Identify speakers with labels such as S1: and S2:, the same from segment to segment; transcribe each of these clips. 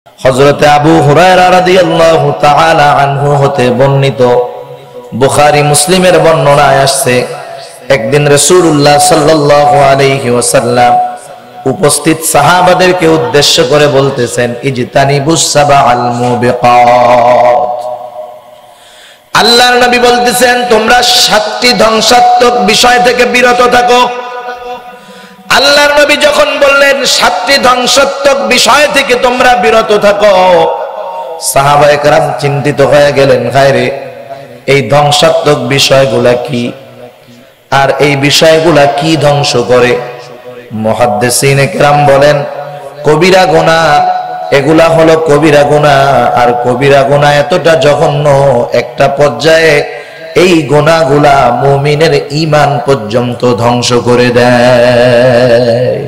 S1: হযরতে আবু হুরায়রা রাদিয়াল্লাহু তাআলা আনহু হতে বর্ণিত, বুখারী মুসলিমের বর্ণনায় আসছে, একদিন রাসূলুল্লাহ সাল্লাল্লাহু আলাইহি ওয়াসাল্লাম উপস্থিত সাহাবাদেরকে উদ্দেশ্য করে বলতেছেন, ইজতানিবুস সাবাল মুবিকাত। আল্লাহর নবী বলতেছেন, তোমরা 7টি ধ্বংসাত্মক বিষয় থেকে বিরত থাকো। আল্লাহর নবী যখন বললেন 7টি ধ্বংসাত্মক বিষয় থেকে তোমরা বিরত থাকো, সাহাবায়ে কেরাম চিন্তিত হয়ে গেলেন, হায়রে এই ধ্বংসাত্মক বিষয়গুলা কি, আর এই বিষয়গুলা কি ধ্বংস করে? মুহাদ্দিসিনে কেরাম বলেন, কবিরা গুনাহ, এগুলা হলো কবিরা গুনাহ। আর কবিরা গুনাহ এতটা জঘন্য, একটা পর্যায়ে এই গুনাহগুলা মুমিনের ঈমান পর্যন্ত ধ্বংস করে দেয়।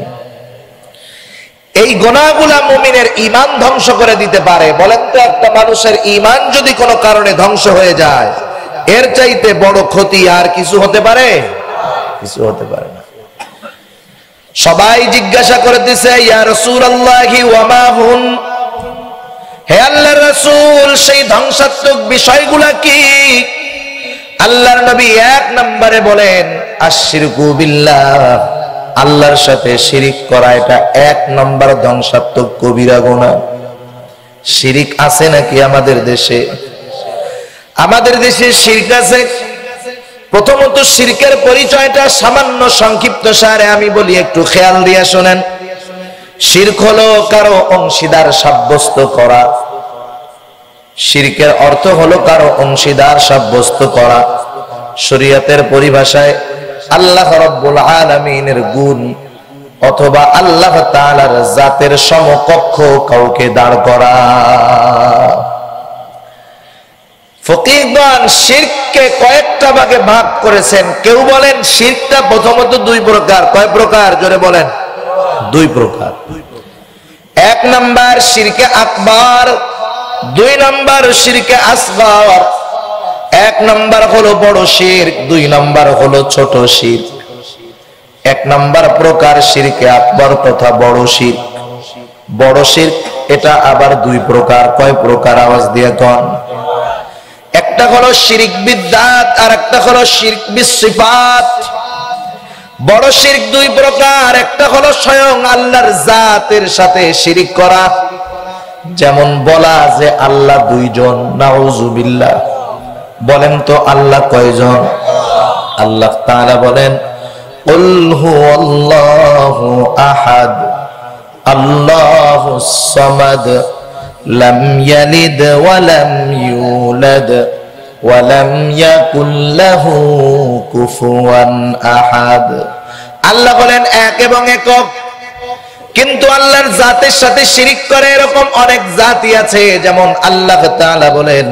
S1: এই গুনাহগুলা মুমিনের ঈমান ধ্বংস করে দিতে পারে। বলেন তো, একটা মানুষের ঈমান যদি কোনো কারণে ধ্বংস হয়ে যায়, এর চাইতে বড় ক্ষতি আর কিছু হতে পারে? কিছু হতে পারে না। সবাই জিজ্ঞাসা করতেছে, ইয়া রাসূলুল্লাহি ওয়া মা হুন, হে আল্লাহর রাসূল, সেই ধ্বংসাত্মক বিষয়গুলা কি? আল্লাহর নবী 1 নম্বরে বলেন, আশরিকু বিল্লাহ, আল্লাহর সাথে শিরিক করা, এটা 1 নম্বর ধ্বংসাত্মক কবিরা গুনাহ। শিরিক আছে নাকি আমাদের দেশে? আমাদের দেশে শিরক আছে। প্রথমত শিরকের পরিচয়টা সামান্য সংক্ষিপ্ত সারে আমি বলি, একটু খেয়াল দিয়ে শুনেন। শিরক হলো কারো অংশীদার সাব্যস্ত করা। শিরকের অর্থ হলো কারো অংশীদার সাব্যস্ত করা। শরীয়তের পরিভাষায় আল্লাহ রাব্বুল আলামিনের গুণ অথবা আল্লাহ তাআলার জাতের সমকক্ষ কাউকে দাঁড় করা। ফকিহগণ শিরককে কয়েকটা ভাগে ভাগ করেছেন। কেউ বলেন শিরকটা প্রথমত 2 প্রকার। কয় প্রকার? জোরে বলেন। 2 প্রকার। 1 নাম্বার শিরকে আকবার, 2 নাম্বার শিরকে আসগর। 1 নাম্বার হলো বড় শিরক, 2 নাম্বার হলো ছোট শিরক। 1 নাম্বার প্রকার শিরকে আকবর তথা বড় শিরক। বড় শিরক এটা আবার 2 প্রকার। কয় প্রকার? আওয়াজ দিয়ে কোন। একটা হলো শিরক বিদ্যাত, আর একটা হলো শিরক বিসিফাত। বড় শিরক 2 প্রকার। একটা হলো স্বয়ং আল্লাহর জাতের সাথে শিরক করা, যেমন বলা যে আল্লাহ 2 জন, নাউজুবিল্লাহ। বলেন তো আল্লাহ কয়জন? আল্লাহ তাআলা বলেন, কুল হুয়াল্লাহু আহাদ, আল্লাহুস সামাদ, লাম ইয়ালিদ ওয়া লাম ইউলাদ ওয়া লাম ইয়াকুল লাহু কুফুয়ান আহাদ। আল্লাহ বলেন এক এবং একক, কিন্তু আল্লাহর জাতের সাথে শিরিক করে এরকম অনেক জাতি আছে। যেমন আল্লাহ তাআলা বলেন,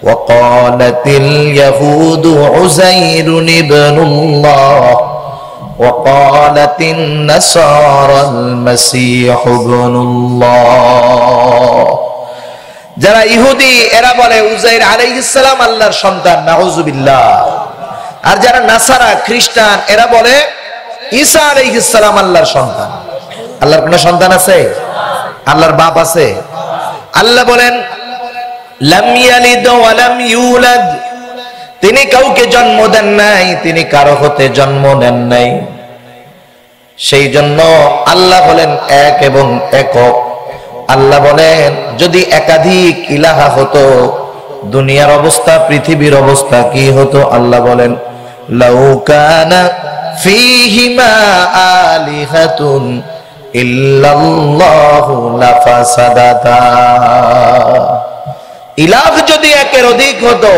S1: ওয়া ক্বালাতিল ইয়াহুদু উযাইরুন ইবনুল্লাহ ওয়া ক্বালাতিন নাসারাল মাসীহু ইবনুল্লাহ। যারা ইহুদি এরা বলে উযাইর আলাইহিস সালাম আল্লাহর সন্তান, নাউজুবিল্লাহ। আর যারা নাসারা খ্রিস্টান এরা বলে ঈসা আলাইহিস সালাম আল্লাহর সন্তান। আল্লাহর কোন সন্তান আছে? আল্লাহর বাপ আছে? আল্লাহ বলেন, লাম ইয়ালিদ ওয়া লাম ইউলাদ, তিনি কাউকে জন্ম দেন নাই, তিনি কারো হতে জন্ম নেন নাই। সেই জন্য আল্লাহ বলেন এক এবং একক। আল্লাহ বলেন, যদি একাধিক ইলাহা হতো, দুনিয়ার অবস্থা, পৃথিবীর অবস্থা কি হতো? আল্লাহ বলেন, লাউ কানা ফীহিমা আলিহাতুন ইল্লাল্লাহু লাফাসাদাতা। ইলাহ যদি একের অধিক হতো,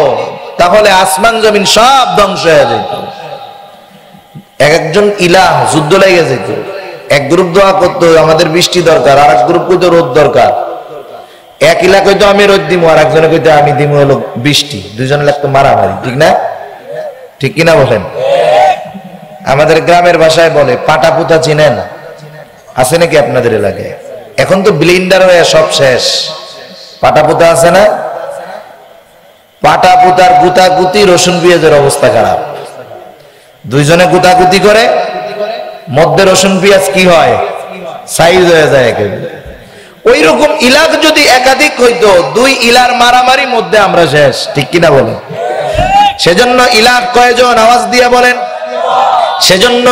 S1: তাহলে আসমান জমিন সব ধ্বংস হয়ে যেত। একজন ইলাহ, যুদ্ধ লেগে যেত। এক গ্রুপ দোয়া করতো আমাদের বৃষ্টি দরকার, আর এক গ্রুপ কইতো রোদ দরকার। এক ইলাহ কইতো আমি রোদ দিমু, আর একজনে কইতো আমি দিমু হলো বৃষ্টি। দুইজন লাগতো মারামারি, ঠিক না? ঠিক কিনা বলেন? আমাদের গ্রামের ভাষায় বলে পাটা পুতা, চিনেন? আছে নাকি আপনাদের এলাকায়? এখন তো ব্লেন্ডার হয়ে সব শেষ। পাটা পুতা আছে না? পাটা পুতার গুতাগুতি, রসুন পেঁয়াজের অবস্থা খারাপ। দুইজনে গুতাগুতি করে, মধ্যে রসুন পেঁয়াজ কি হয়? সাইজ হয়ে যায় একেবারে। ওই রকম ইলাহ যদি একাধিক হইতো, দুই ইলার মারামারি মধ্যে আমরা শেষ, ঠিক কিনা বলেন? সেজন্য ইলাহ কয়জন আওয়াজ দিয়ে বলেন? সেজন্য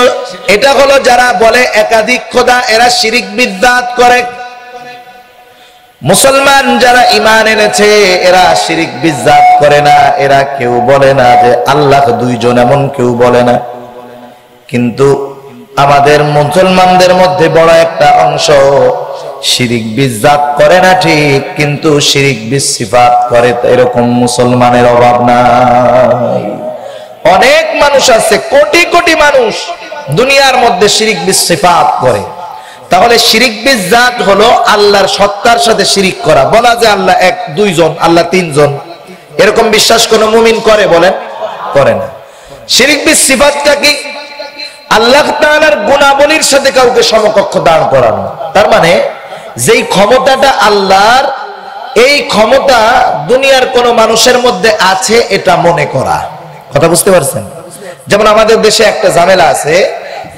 S1: এটা হলো যারা বলে একাধিক খোদা, এরা শিরিক বিদআত করে। মুসলমান যারা ঈমান এনেছে এরা শিরিক বিদআত করে না, এরা কেউ বলে না যে আল্লাহ দুইজন, এমন কেউ বলে না। কিন্তু আমাদের মুসলমানদের মধ্যে বড় একটা অংশ শিরিক বিদআত করে না ঠিক, কিন্তু শিরিক বিসিফাত করে, এরকম মুসলমানের অভাব নাই। অনেক মানুষ আছে, কোটি কোটি মানুষ দুনিয়ার মধ্যে শিরিক বিসিফাত করে। তাহলে শিরিক বিদআত হলো আল্লাহর সত্তার সাথে শিরিক করা। বলা যে আল্লাহ এক, দুইজন, আল্লাহ তিনজন, এরকম বিশ্বাস কোন মুমিন করে? বলেন, করে না। শিরিক বিসিফাতটা কি? আল্লাহ তাআলার গুণাবলীর সাথে কাউকে সমকক্ষ দাঁড় করানো। তার মানে যেই ক্ষমতাটা আল্লাহর, এই ক্ষমতা দুনিয়ার কোন মানুষের মধ্যে আছে এটা মনে করা। কথা বুঝতে পারছেন? যেমন আমাদের দেশে একটা ঝামেলা আছে,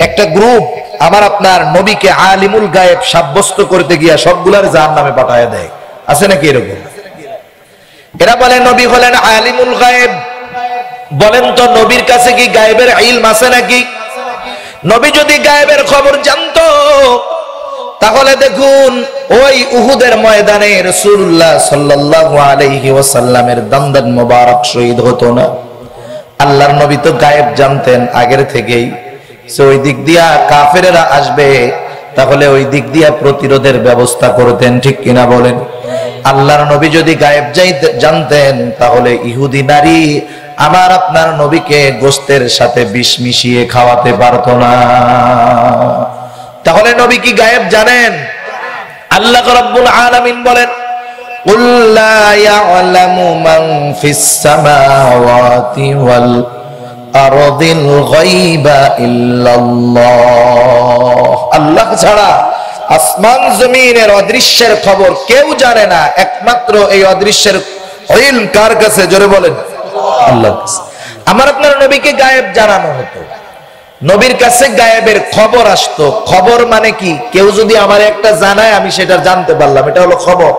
S1: একটা গ্রুপ আমার আপনার নবীকে আলিমুল গায়েব সাব্যস্ত করতে গিয়া সবগুলার জাহান্নামে পাঠায় দেয়। আছে নাকি এরকম? এরা বলে নবী হলেন আলিমুল গায়েব। বলেন তো নবীর কাছে কি গায়েবের ইলম আছে নাকি? নবী যদি গায়েবের খবর জানতো তাহলে দেখুন ওই উহুদের ময়দানে রাসূলুল্লাহ সাল্লাল্লাহু আলাইহি ওয়াসাল্লামের দান্দান মোবারক শহীদ হতো না। আল্লাহর নবী তো গায়েব জানতেন আগের থেকেই, সে ওই দিক দিয়া কাফেরেরা আসবে, তাহলে ওই দিক দিয়া প্রতিরোধের ব্যবস্থা করতেন, ঠিক কিনা বলেন? আল্লাহর নবী যদি গায়েব জানতেন তাহলে ইহুদি নারী আমার আপনার নবীকে গোশতের সাথে বিষ মিশিয়ে খাওয়াতে পারতো না। তাহলে নবী কি গায়েব জানেন? আল্লাহ রাব্বুল আলামিন বলেন, কুল লা ইয়ালামু মান ফিস সামাওয়াতি ওয়াল আরদিল গায়বা ইল্লাল্লাহ। আল্লাহ ছাড়া আসমান জমিনের অদৃশ্যের খবর কেউ জানে না, একমাত্র এই অদৃশ্যের ইলম কার কাছে? জোরে বলেন, আল্লাহর কাছে। আমার আপনার নবীকে গায়েব জানানো হতো, নবীর কাছে গায়েবের খবর আসতো। খবর মানে কি? কেউ যদি আমার একটা জানায় আমি সেটা জানতে পারলাম, এটা হলো খবর।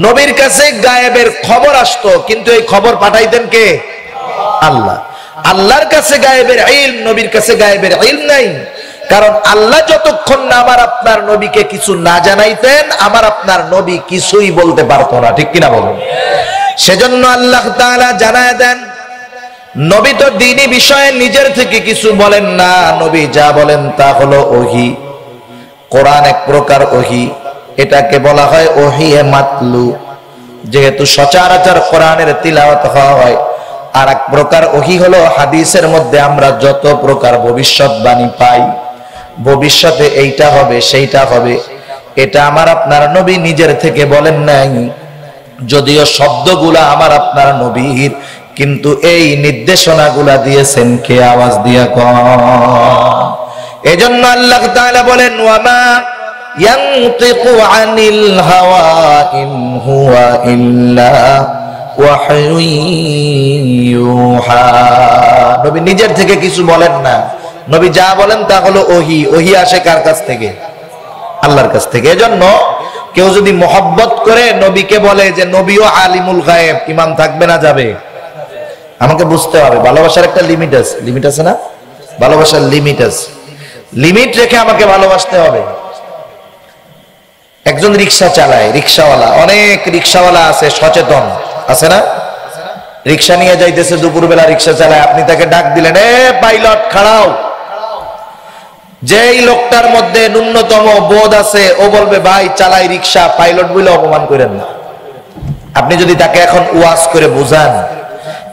S1: নবীর কাছে গায়েবের খবর আসতো, কিন্তু এই খবর পাঠাইতেন কে? আল্লাহ। আল্লাহর কাছে গায়েবের ইলম, নবীর কাছে গায়েবের ইলম নাই। কারণ আল্লাহ যতক্ষণ না আমার আপনার নবীকে কিছু না জানাইতেন, আমার আপনার নবী কিছুই বলতে পারতো না, ঠিক কিনা বলুন? সেজন্য আল্লাহ তাআলা জানায় দেন, নবী তো দ্বীনি বিষয়ে নিজের থেকে কিছু বলেন না, নবী যা বলেন তা হলো ওহী। কোরআন এক প্রকার ওহী, এটাকে বলা হয় ওহীয়ে মাতলু, যেহেতু সচরাচর কোরআনের তিলাওয়াত হয়। আর এক প্রকার ওহী হলো হাদিসের মধ্যে আমরা যত প্রকার ভবিষ্যৎবাণী পাই, ভবিষ্যতে এইটা হবে সেইটা হবে, এটা আমার আপনার নবী নিজের থেকে বলেন নাই, যদিও শব্দগুলা আমার আপনার নবীর, কিন্তু এই নির্দেশনাগুলা দিয়েছেন কে? আওয়াজ দিয়া কোন? এজন্য আল্লাহ তাআলা বলেন, ওয়ামা ইয়ানতিকু আনিল হাওয়া ইন হুয়া ইল্লা ওয়াহয়ুন ইউহা। নবী নিজের থেকে কিছু বলেন না, নবী যা বলেন তা হলো ওহী। ওহী আসে কার কাছ থেকে? আল্লাহর কাছ থেকে। এজন্য কেউ যদি মহব্বত করে নবীকে বলে যে নবীও আলিমুল গায়েব, ঈমান থাকবে না যাবে? আমাকে বুঝতে হবে ভালোবাসার একটা লিমিট আছে। লিমিট আছে না? ভালোবাসার লিমিট আছে, লিমিট রেখে আমাকে ভালোবাসতে হবে। একজন রিকশা চালায়, রিকশাওয়ালা, অনেক রিকশাওয়ালা আছে সচেতন, আছে না? রিকশা নিয়ে যাইতেছে, দুপুরবেলা রিকশা চালায়, আপনি তাকে ডাক দিলেন, এ পাইলট খাড়াও। যেই লোকটার মধ্যে ন্যূনতম বোধ আছে ও বলবে ভাই চালাই রিকশা, পাইলট বলে অপমান করেন না। আপনি যদি তাকে এখন ওয়াজ করে বুঝান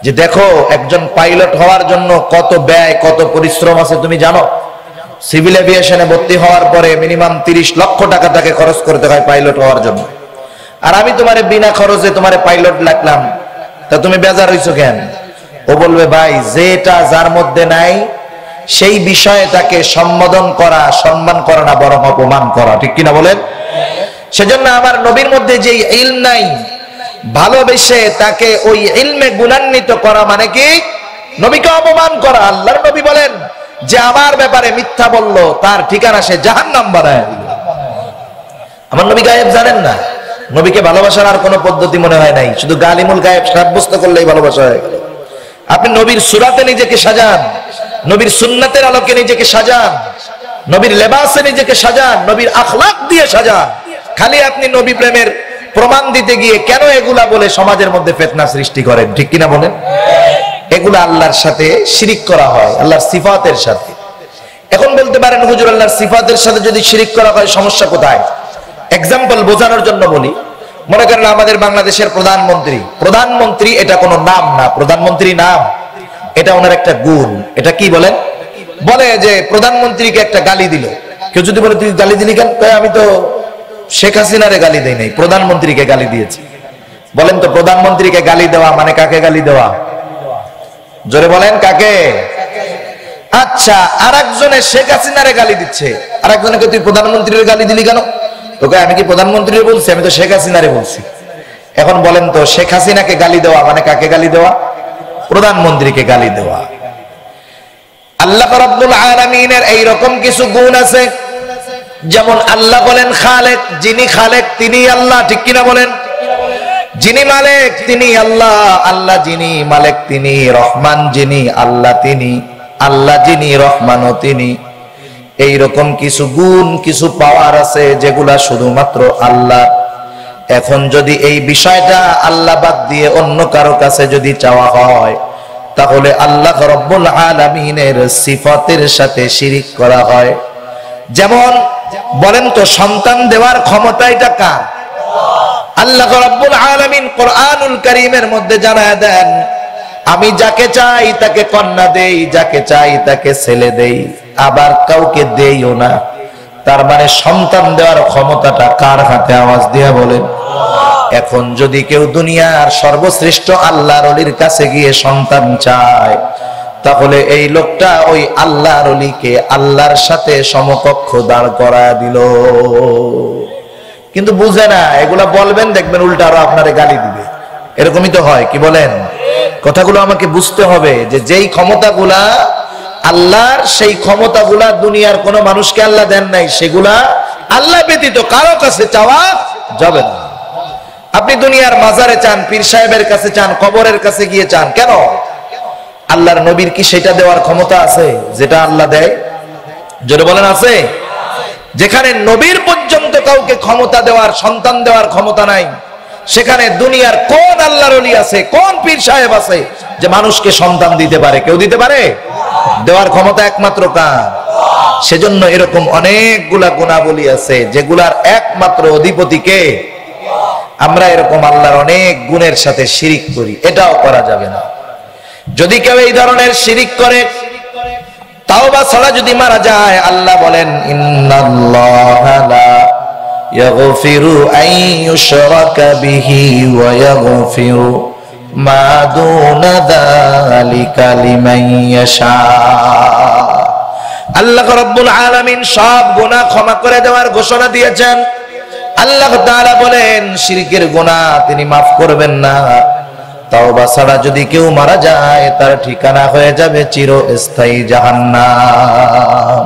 S1: যে দেখো একজন পাইলট হওয়ার জন্য কত ব্যয়, কত পরিশ্রম আছে তুমি জানো? সিভিল এভিয়েশনে ভর্তি হওয়ার পরে মিনিমাম 30 লক্ষ টাকা তাকে খরচ করতে হয় পাইলট হওয়ার জন্য। আর আমি তোমারে বিনা খরচে তোমারে পাইলট লাগলাম, তা তুমি বেজার হইছো কেন? ও বলবে ভাই যেটা যার মধ্যে নাই সেই বিষয়ে তাকে সম্বোধন করা, সম্মান করা না, বরং অপমান করা, ঠিক কিনা বলেন? সেজন্য আমার নবীর মধ্যে যে ইলম নাই, ভালোবেসে তাকে ওই ইলমে গুণান্বিত করা মানে কি? নবীকে অপমান করা। আল্লাহর নবী বলেন যে আমার ব্যাপারে মিথ্যা বলল তার ঠিকানা সে জাহান্নাম বানায় দিল। আমার নবী গায়েব জানেন না? নবীকে ভালোবাসার আর কোনো পদ্ধতি মনে হয় নাই, শুধু গালিমুল গায়েব সাব্যস্ত করলেই ভালোবাসা হয়ে গেল। আপনি নবীর সূরাতে নিজেকে সাজান, নবীর সুন্নাতের আলোকে নিজেকে সাজান, নবীর লেবাসে নিজেকে সাজান, নবীর আখলাক দিয়ে সাজান। খালি আপনি নবী প্রেমের প্রমাণ দিতে গিয়ে কেন এগুলা বলে সমাজের মধ্যে ফিতনা সৃষ্টি করেন? ঠিক কিনা বলেন? এগুলা আল্লাহর সাথে শিরিক করা হয়, আল্লাহর সিফাতের সাথে। এখন বলতে পারেন হুজুর আল্লাহর সিফাতের সাথে যদি শিরিক করা হয় সমস্যা কোথায়? এক্সাম্পল বোঝানোর জন্য বলি। মনে করেন আমাদের বাংলাদেশের প্রধানমন্ত্রী এটা কোনো নাম না, প্রধানমন্ত্রী নাম, এটা ওনার একটা গুণ। এটা কি বলেন? বলে যে প্রধানমন্ত্রীকে একটা গালি দিল। কেউ যদি বলে তুই গালি দিলি কেন? আমি তো শেখ হাসিনারে গালি দেই নাই, প্রধানমন্ত্রীকে গালি দিয়েছি। বলেন তো প্রধানমন্ত্রীকে গালি দেওয়া মানে কাকে গালি দেওয়া? জোরে বলেন কাকে? আচ্ছা, আর একজনে শেখ হাসিনারে গালি দিচ্ছে, আর একজনকে তুই প্রধানমন্ত্রীর গালি দিলি কেন? তোকে আমি কি প্রধানমন্ত্রীর বলছি? আমি তো শেখ হাসিনারে বলছি। এখন বলেন তো শেখ হাসিনাকে গালি দেওয়া মানে কাকে গালি দেওয়া? প্রধানমন্ত্রীকে গালি দেওয়া। আল্লাহ রাব্বুল আলামিনের এই রকম কিছু গুণ আছে, যেমন আল্লাহ বলেন খালেক, যিনি খালেক তিনি আল্লাহ। ঠিক কিনা বলেন? যিনি মালিক তিনি আল্লাহ, আল্লাহ যিনি মালিক তিনি, রহমান যিনি আল্লাহ তিনি, আল্লাহ যিনি রহমানও তিনি। এইরকম কিছু গুণ, কিছু পাওয়ার আছে যেগুলা শুধুমাত্র আল্লাহ। এখন যদি এই বিষয়টা আল্লাহ বাদ দিয়ে অন্য কারো কাছে যদি চাওয়া হয়, তাহলে আল্লাহ রাব্বুল আলামিনের সিফাতের সাথে শিরিক করা হয়। যেমন বলেন তো সন্তান দেওয়ার ক্ষমতা এটা কার? আল্লাহ রাব্বুল আলামিন কোরআনুল কারীমের মধ্যে জানায় দেন, আমি যাকে চাই তাকে কন্যা দেই, যাকে চাই তাকে ছেলে দেই, আবার কাউকে দেইও না। তার মানে সন্তান দেওয়ার ক্ষমতাটা কার হাতে? আওয়াজ দিয়ে বলেন। এখন যদি কেউ দুনিয়ার সর্বশ্রেষ্ঠ আল্লাহর ওলির কাছে গিয়ে সন্তান চায়, তাহলে এই লোকটা ওই আল্লাহর ওলিকে আল্লাহর সাথে সমকক্ষ দাঁড় করায় দিল। কিন্তু বুঝে না, এগুলা বলবেন দেখবেন উল্টা আরো আপনারে গালি দিবে। এরকমই তো হয়, কি বলেন? কথাগুলো আমাকে বুঝতে হবে যে যেই ক্ষমতাগুলা আল্লাহর, সেই ক্ষমতাগুলা দুনিয়ার কোন মানুষকে আল্লাহ দেন নাই, সেগুলা আল্লাহ ব্যতীত কারো কাছে চাওয়া যাবে না। আপনি দুনিয়ার মাজারে চান, পীর সাহেবের কাছে চান, কবরের কাছে গিয়ে চান, কেন? আল্লাহর নবীর কি সেটা দেওয়ার ক্ষমতা আছে যেটা আল্লাহ দেয়? জোরে বলেন আছে? যেখানে নবীর পর্যন্ত কাউকে ক্ষমতা দেওয়ার, সন্তান দেওয়ার ক্ষমতা নাই, সেখানে দুনিয়ার কোন আল্লাহর ওলি আছে, কোন পীর সাহেব আছে যে মানুষকে সন্তান দিতে পারে? কেউ দিতে পারে? দেওয়ার ক্ষমতা একমাত্র কার? সেজন্য এরকম অনেকগুলা গুণাবলী আছে যেগুলার একমাত্র অধিপতি কে? আমরা এরকম আল্লাহর অনেক গুণের সাথে শিরিক করি, এটাও করা যাবে না। যদি কেউ এই ধরনের শিরিক করে, তাওবা ছাড়া যদি মারা যায়, আল্লাহ বলেন ইন্নাল্লাহা লা ইয়াগফিরু আন ইউশরাকা বিহি ওয়া ইয়াগফিরু মা দুনা যালিকা লিমান ইয়াশা। আল্লাহ রাব্বুল আলামিন সব গুনাহ ক্ষমা করে দেওয়ার ঘোষণা দিয়েছেন। আল্লাহ তাআলা বলেন শিরকের গুনাহ তিনি মাফ করবেন না। তাওবা ছাড়া যদি কেউ মারা যায়, তার ঠিকানা হয়ে যাবে চিরস্থায়ী জাহান্নাম।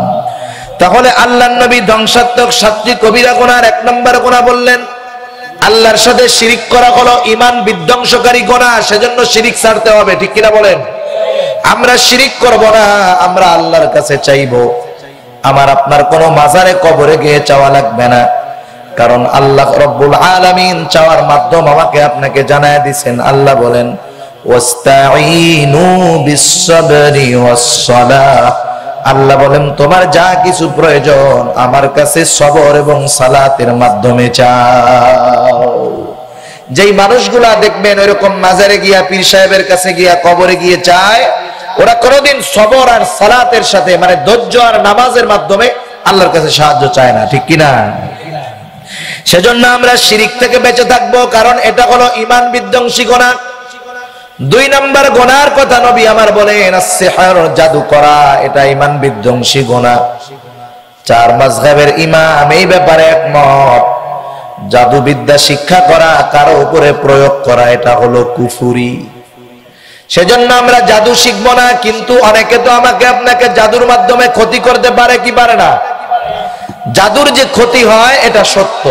S1: তাহলে আল্লাহর নবী ধ্বংসাত্মক 7টি কবিরা গুনার 1 নম্বর গুনাহ বললেন, আল্লাহর সাথে শিরিক করা হলো ঈমান বিধ্বংসকারী গুনাহ। সেজন্য শিরিক ছাড়তে হবে। ঠিক কিনা বলেন? আমরা শিরিক করব না, আমরা আল্লাহর কাছে চাইবো। আমার আপনার কোনো মাজারে কবরে গিয়ে চাওয়া লাগবে না, কারণ আল্লাহ রাব্বুল আলামিন চাওয়ার মাধ্যম আমাকে আপনাকে জানায় দিবেন। আল্লাহ বলেন ওয়াস্তাঈনু বিস-সাবরি ওয়াস-সালাহ। আল্লাহ বলেন তোমার যা কিছু প্রয়োজন আমার কাছে সবর এবং সালাতের মাধ্যমে চাও। যেই মানুষগুলা দেখবেন এরকম মাজারে গিয়া, পীর সাহেবের কাছে গিয়া, কবরে গিয়ে চায়, ওরা কোনোদিন সবর আর সালাতের সাথে, মানে ধৈর্য আর নামাজের মাধ্যমে আল্লাহর কাছে সাহায্য চায় না। ঠিক কিনা? সেজন্য আমরা শিরিক থেকে বেঁচে থাকবো, কারণ এটা হলো ঈমান বিধ্বংসী গুনাহ। 2 নম্বর গুনার কথা নবী আমার বলেন as-সিহর, জাদু করা, এটা ঈমান বিধ্বংসী গুনাহ। 4 মাযহাবের ইমাম এই ব্যাপারে একমত। জাদু বিদ্যা শিক্ষা করা, কারো উপরে প্রয়োগ করা, এটা হলো কুফরি। সেজন্য আমরা জাদু শিখবো না। কিন্তু অনেকে তো আমাকে আপনাকে জাদুর মাধ্যমে ক্ষতি করতে পারে কি পারে না? জাদুর যে ক্ষতি হয় এটা সত্য।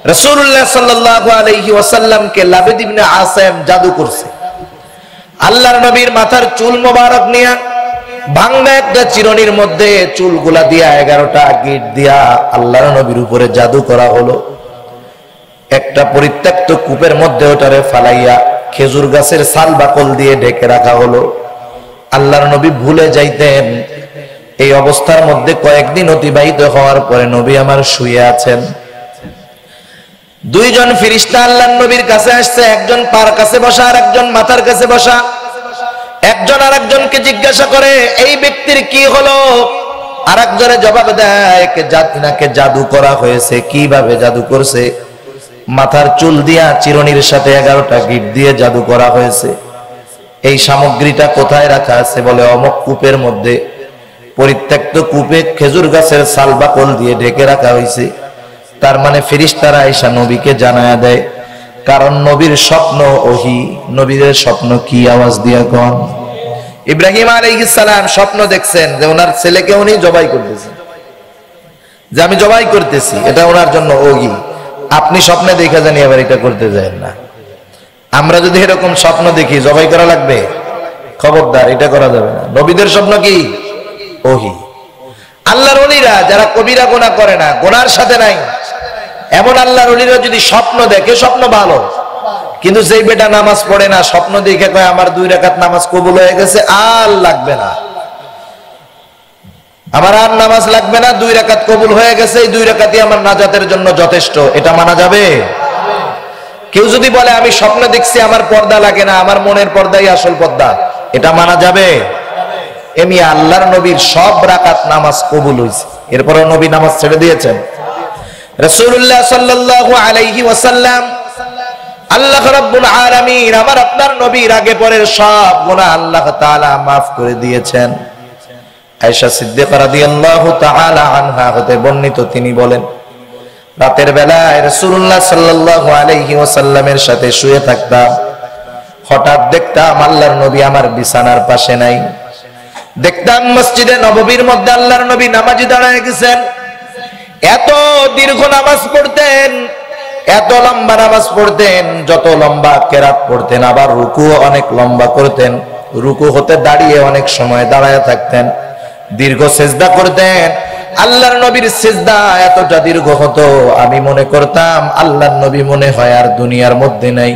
S1: রাসূলুল্লাহ সাল্লাল্লাহু আলাইহি ওয়াসাল্লামকে লাবিদ ইবনে আসিম জাদু করছে। আল্লাহর নবীর মাথার চুল মোবারক নিয়ে ভাঙ্গা একটা চিরুনির মধ্যে চুলগুলা দিয়া 11টা গিট দিয়া আল্লাহর নবীর উপরে জাদু করা হলো। একটা পরিত্যক্ত কূপের মধ্যে ওটারে ফালাইয়া খেজুর গাছের ছাল বাকল দিয়ে ঢেকে রাখা হলো। আল্লাহর নবী ভুলে যাইতেন। এই অবস্থার মধ্যে কয়েকদিন অতিবাহিত হওয়ার পরে নবী আমার শুয়ে আছেন। দুইজন ফেরেশতা আল্লাহর নবীর কাছে আসছে, একজন পার কাছে বসা আর একজন মাথার কাছে বসা। একজন আরেকজনকে জিজ্ঞাসা করে এই ব্যক্তির কি হলো? আরেকজনে জবাব দেয় নাকি জাদু করা হয়েছে। কিভাবে জাদু করছে? মাথার চুল দিয়া চিরুনির সাথে 11টা গিট দিয়ে জাদু করা হয়েছে। এই সামগ্রীটা কোথায় রাখা আছে? বলে অমুক কূপের মধ্যে, পরিত্যক্ত কূপে খেজুর গাছের ছাল বাকল দিয়ে ঢেকে রাখা হয়েছে। তার মানে ফেরেশতারা আয়েশা নবীকে জানায়া দেয়, কারণ নবীর স্বপ্ন ওহী। নবীর স্বপ্ন কি? আওয়াজ দিয়া কোন। ইব্রাহিম আলাইহিস সালাম স্বপ্ন দেখছেন যে ওনার ছেলেকে উনি জবাই করতেছেন, যে আমি জবাই করতেছি, এটা ওনার জন্য ওহী। আপনি স্বপ্নে দেখে জানি আবার এটা করতে যায় না। আমরা যদি এরকম স্বপ্ন দেখি জবাই করা লাগবে, খবরদার, এটা করা যাবে না। নবীদের স্বপ্ন কি? ওহী। আল্লাহর ওলিরা যারা কবিরা গুনাহ করে না, গুনার সাথে নাই, এমন আল্লাহর ওলিরা যদি স্বপ্ন দেখে, স্বপ্ন ভালো, কিন্তু যেই বেটা নামাজ পড়ে না, স্বপ্ন দেখে কয় আমার 2 রাকাত নামাজ কবুল হয়ে গেছে, আর লাগবে না, আমার আর নামাজ লাগবে না, 2 রাকাত কবুল হয়ে গেছে, এই 2 রাকাতই আমার নাজাতের জন্য যথেষ্ট, এটা মানা যাবে? কেউ যদি বলে আমি স্বপ্ন দেখছি আমার পর্দা লাগে না, আমার মনের পর্দাই আসল পর্দা, এটা মানা যাবে? এমনি আল্লাহর নবীর সব রাকাত নামাজ কবুল হয়েছে, এরপরও নবী নামাজ ছেড়ে দিয়েছেন। রাসূলুল্লাহ সাল্লাল্লাহু আলাইহি ওয়াসাল্লাম, আল্লাহ রাব্বুল আলামিন আমার আপনার নবীর আগে পরের সব গুনাহ আল্লাহ তাআলা maaf করে দিয়েছেন। আয়েশা সিদ্দিকা রাদিয়াল্লাহু তাআলা আনহা হতে বর্ণিত, তিনি বলেন রাতের বেলায় রাসূলুল্লাহ সাল্লাল্লাহু আলাইহি ওয়াসাল্লামের সাথে শুয়ে থাকতাম, হঠাৎ দেখতাম আল্লাহর নবী আমার বিছানার পাশে নাই। দেখতাম মসজিদে নববীর মধ্যে আল্লাহর নবী নামাজে দাঁড়ায় গেছেন। এত দীর্ঘ নামাজ পড়তেন, এত লম্বা নামাজ পড়তেন, যত লম্বা কেরাত পড়তেন, আবার রুকু অনেক লম্বা করতেন, রুকু হতে দাঁড়িয়ে অনেক সময় দাঁড়ায় থাকতেন, দীর্ঘ সেজদা করতেন। আল্লাহর নবীর সেজদা এতটা দীর্ঘ হতো, আমি মনে করতাম আল্লাহর নবী মনে হয় আর দুনিয়ার মধ্যে নাই।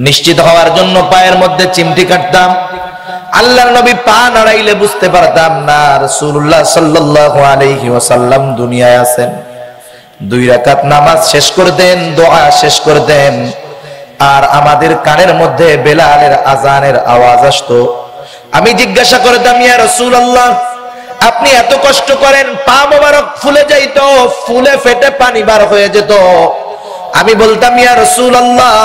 S1: নিশ্চিত হওয়ার জন্য পায়ের মধ্যে চিমটি কাটতাম। আল্লাহর নবী পা নাড়াইলে বুঝতে পারতাম না রাসূলুল্লাহ সাল্লাল্লাহু আলাইহি ওয়াসাল্লাম দুনিয়ায় আছেন। 2 রাকাত নামাজ শেষ করতেন, দোয়া শেষ করতেন, আর আমাদের কানের মধ্যে বেলালের আজানের আওয়াজ আসতো। আমি জিজ্ঞাসা করতাম, ইয়া রাসূলুল্লাহ, আপনি এত কষ্ট করেন, পা মোবারক ফুলে যাইতো, ফুলে ফেটে পানি বার হয়ে যেত। আমি বলতাম, ইয়া রাসূলুল্লাহ,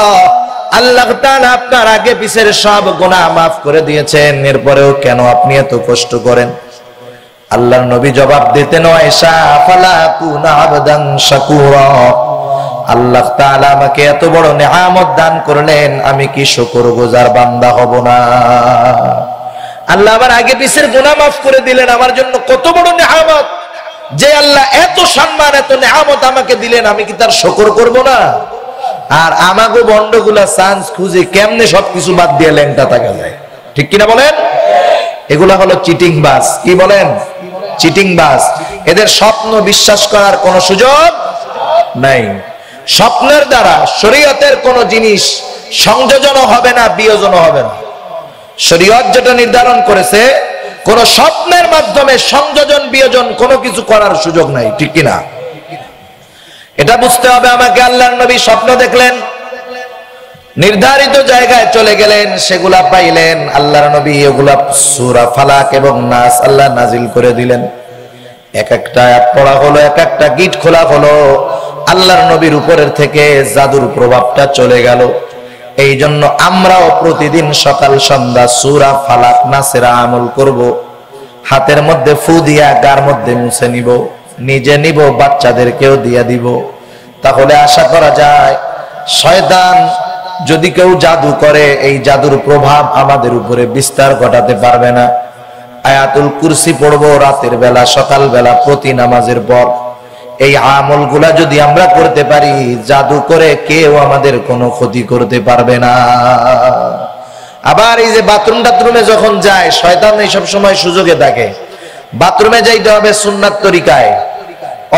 S1: আল্লাহ তাআলা আপনার আগে পিছের সব গুনাহ maaf করে দিয়েছেন, এরপরেও কেন আপনি এত কষ্ট করেন? আল্লাহর নবী জবাব দিতেন, আয়েশা, ফালা কুনা আবদান শাকুরা, আল্লাহ তাআলা আমাকে এত বড় নিয়ামত দান করলেন, আমি কি শুকরগুজার বান্দা হব না? আল্লাহ আমার আগে পিছের গুনাহ maaf করে দিলেন, আমার জন্য কত বড় নিয়ামত। যে আল্লাহ এত সম্মান, এত নিয়ামত আমাকে দিলেন, আমি কি তার শুকর করব না? আর আমাগো বন্ডগুলা চান্স খুঁজে কেমনে সবকিছু বাদ দিয়ে ল্যাংটা থাকা যায়, ঠিক কিনা বলেন? এগুলা হলো চিটিং বাস। কি বলেন? চিটিং বাস। এদের স্বপ্ন বিশ্বাস করার কোনো সুযোগ নাই। স্বপ্নের দ্বারা শরীয়তের কোন জিনিস সংযোজনও হবে না, বিয়োজনও হবে না। শরীয়ত যেটা নির্ধারণ করেছে, কোন স্বপ্নের মাধ্যমে সংযোজন বিয়োজন কোনো কিছু করার সুযোগ নাই, ঠিক কিনা? এটা বুঝতে হবে আমাকে। আল্লাহর নবী স্বপ্ন দেখলেন, নির্ধারিত জায়গায় চলে গেলেন, সেগুলা পাইলেন। আল্লাহর নবী এগুলা সূরা ফালাক এবং নাস আল্লাহ নাজিল করে দিলেন। এক একটা আয়াত পড়া হলো, এক একটা গিট খোলা হলো, আল্লাহর নবীর উপরের থেকে জাদুর প্রভাবটা চলে গেল। এই জন্য আমরাও প্রতিদিন সকাল সন্ধ্যা সূরা ফালাক নাসের আমল করব। হাতের মধ্যে ফু দিয়া গার মধ্যে মুছে নিব, নিজে নিব, বাচ্চাদেরকেও দিয়া দিব। তাহলে আশা করা যায় শয়তান যদি কেউ জাদু করে, এই জাদুর প্রভাব আমাদের উপরে বিস্তার ঘটাতে পারবে না। আয়াতুল কুরসি পড়বো রাতের বেলা, সকাল বেলা, প্রতি নামাজের পর। এই আমলগুলা যদি আমরা করতে পারি, জাদু করে কেউ আমাদের কোনো ক্ষতি করতে পারবে না। আবার এই যে বাথরুম টাথরুমে যখন যায়, শয়তান এই সব সময় সুযোগে থাকে। বাথরুমে যাইতে হবে সুন্নাত তরিকায়।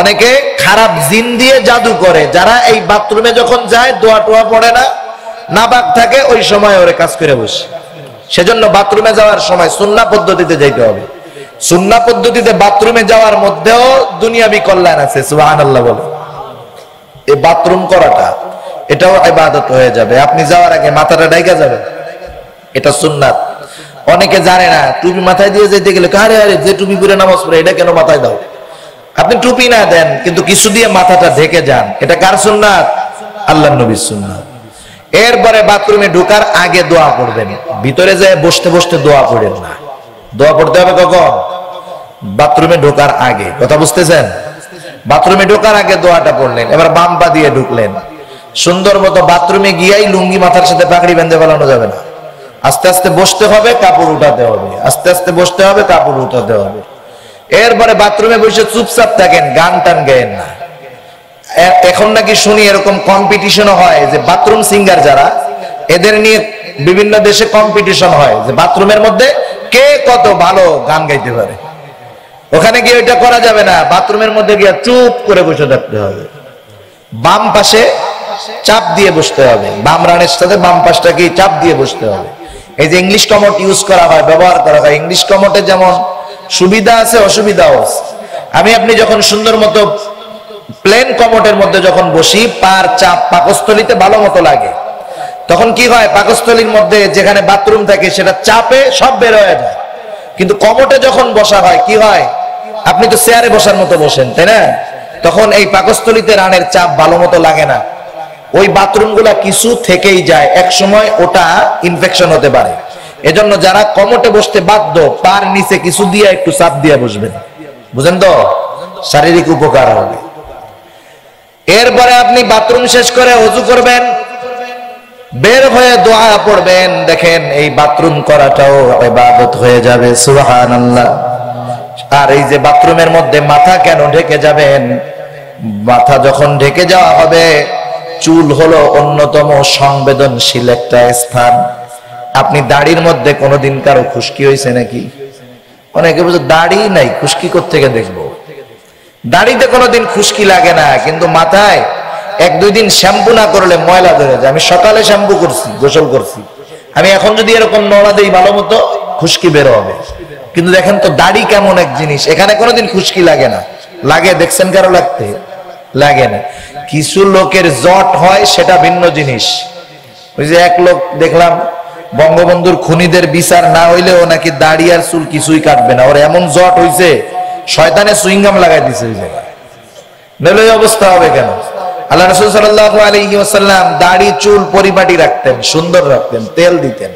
S1: অনেকে খারাপ জিন দিয়ে জাদু করে, যারা এই বাথরুমে যখন যায় দোয়া টোয়া পড়ে না, নাপাক থাকে, ওই সময় ওরে কাজ করে বসে। সেজন্য বাথরুমে যাওয়ার সময় সুন্নাহ পদ্ধতিতে যাইতে হবে। সুন্নাহ পদ্ধতিতে বাথরুমে যাওয়ার মধ্যেও দুনিয়াবি কল্যাণ আছে, সুবহানাল্লাহ বলে। এই বাথরুম করাটা এটাও ইবাদত হয়ে যাবে। আপনি যাওয়ার আগে মাথাটা ঢাকা যাবে, এটা সুন্নাত। অনেকে জানে না, টুপি মাথায় দিয়ে যেতে গেলে আরে আরে যে টুপি পরে নামাজ পড়ে এটা কেন মাথায় দাও। আপনি টুপি না দেন কিন্তু কিছু দিয়ে মাথাটা ঢেকে যান, এটা কার সুন্নাত? আল্লাহর নবীর সুন্নাত। এরপরে বাথরুমে ঢোকার আগে দোয়া পড়বেন। ভিতরে যে বসতে বসতে দোয়া পড়েন না, দোয়া পড়তে হবে কখন? বাথরুমে ঢোকার আগে। কথা বুঝতেছেন? বাথরুমে ঢোকার আগে দোয়াটা পড়লেন, এবার বাম পা দিয়ে ঢুকলেন। সুন্দর মতো বাথরুমে গিয়েই লুঙ্গি মাথার সাথে পাগড়ি বেঁধে ফেলানো যাবে না। আস্তে আস্তে বসতে হবে, কাপড় উঠাতে হবে, আস্তে আস্তে বসতে হবে, কাপড় উঠাতে হবে। এরপরে বাথরুমে বসে চুপচাপ থাকেন, গান টান গায়েন না। এখন নাকি শুনি এরকম কম্পিটিশনও হয় যে বাথরুম সিঙ্গার যারা, এদের নিয়ে বিভিন্ন দেশে কম্পিটিশন হয় যে বাথরুমের মধ্যে কে কত ভালো গান গাইতে পারে। ওখানে গিয়ে ওইটা করা যাবে না, বাথরুমের মধ্যে গিয়ে চুপ করে বসে থাকতে হবে। বাম পাশে চাপ দিয়ে বসতে হবে, বাম রানের সাথে বাম পাশটাকে চাপ দিয়ে বসতে হবে। এই যে ইংলিশ কমোড ইউজ করা হয়, ব্যবহার করা হয়, ইংলিশ কমোডে যেমন সুবিধা আছে অসুবিধাও আছে। আমি আপনি যখন সুন্দর মতো প্লেন কমোডের মধ্যে যখন বসি, পার চাপ পাকস্থলীতে ভালো মতো লাগে, তখন কি হয়, পাকস্থলীর মধ্যে যেখানে বাথরুম থাকে সেটা চাপে সব বের হয়ে যায়। কিন্তু কমোডে যখন বসা হয় কি হয়, আপনি তো চেয়ারে বসার মতো বসেন, তাই না? তখন এই পাকস্থলীতে রানের চাপ ভালো মতো লাগে না, ওই বাথরুমগুলা কিছু থেকেই যায়, এক সময় ওটা ইনফেকশন হতে পারে। এজন্য যারা কমোটে বসতে বাধ্য, পার নিচে কিছু দিয়ে একটু চাপ দিয়ে বসবেন, বুঝেন তো, শারীরিক উপকার হবে। এরপরে আপনি বাথরুম শেষ করে ওযু করবেন, বের হয়ে দোয়া পড়বেন। দেখেন এই বাথরুম করাটাও ইবাদত হয়ে যাবে, সুবহানাল্লাহ। আর এই যে বাথরুমের মধ্যে মাথা কেন ঢেকে যাবেন? মাথা যখন ঢেকে যাওয়া হবে, চুল হলো অন্যতম সংবেদনশীল একটা স্থান। আপনি দাড়ির মধ্যে কোনোদিন কারো খুশকি হয়েছে নাকি? অনেকে বলছে দাড়ি নাই, খুশকি কোত্থেকে দেখবো? দাড়িতে কোনোদিন খুশকি লাগে না, কিন্তু মাথায় এক দুই দিন শ্যাম্পু না করলে ময়লা ধরে যায়। আমি সকালে শ্যাম্পু করছি, গোসল করছি, আমি এখন যদি এরকম নড়া দেই ভালো মতো খুশকি বের হবে। কিন্তু দেখেন তো দাড়ি কেমন এক জিনিস, এখানে কোনোদিন খুশকি লাগে না। লাগে দেখছেন কারো লাগতে? লাগে না। কিছু লোকের জট হয়, সেটা ভিন্ন জিনিস। ওই যে এক লোক দেখলাম বঙ্গবন্ধুর খুনিদের বিচার না হইলেও নাকি দাড়ি আর চুল কিছুই কাটবে না, ওর এমন জট হইছে শয়তানে সুইংগাম লাগাই দিছে ওই জায়গায়। নইলে এই অবস্থা হবে কেন? আল্লাহ রাসূল সাল্লাল্লাহু আলাইহি ওয়াসাল্লাম দাড়ি চুল পরিপাটি রাখতেন, সুন্দর রাখতেন, তেল দিতেন,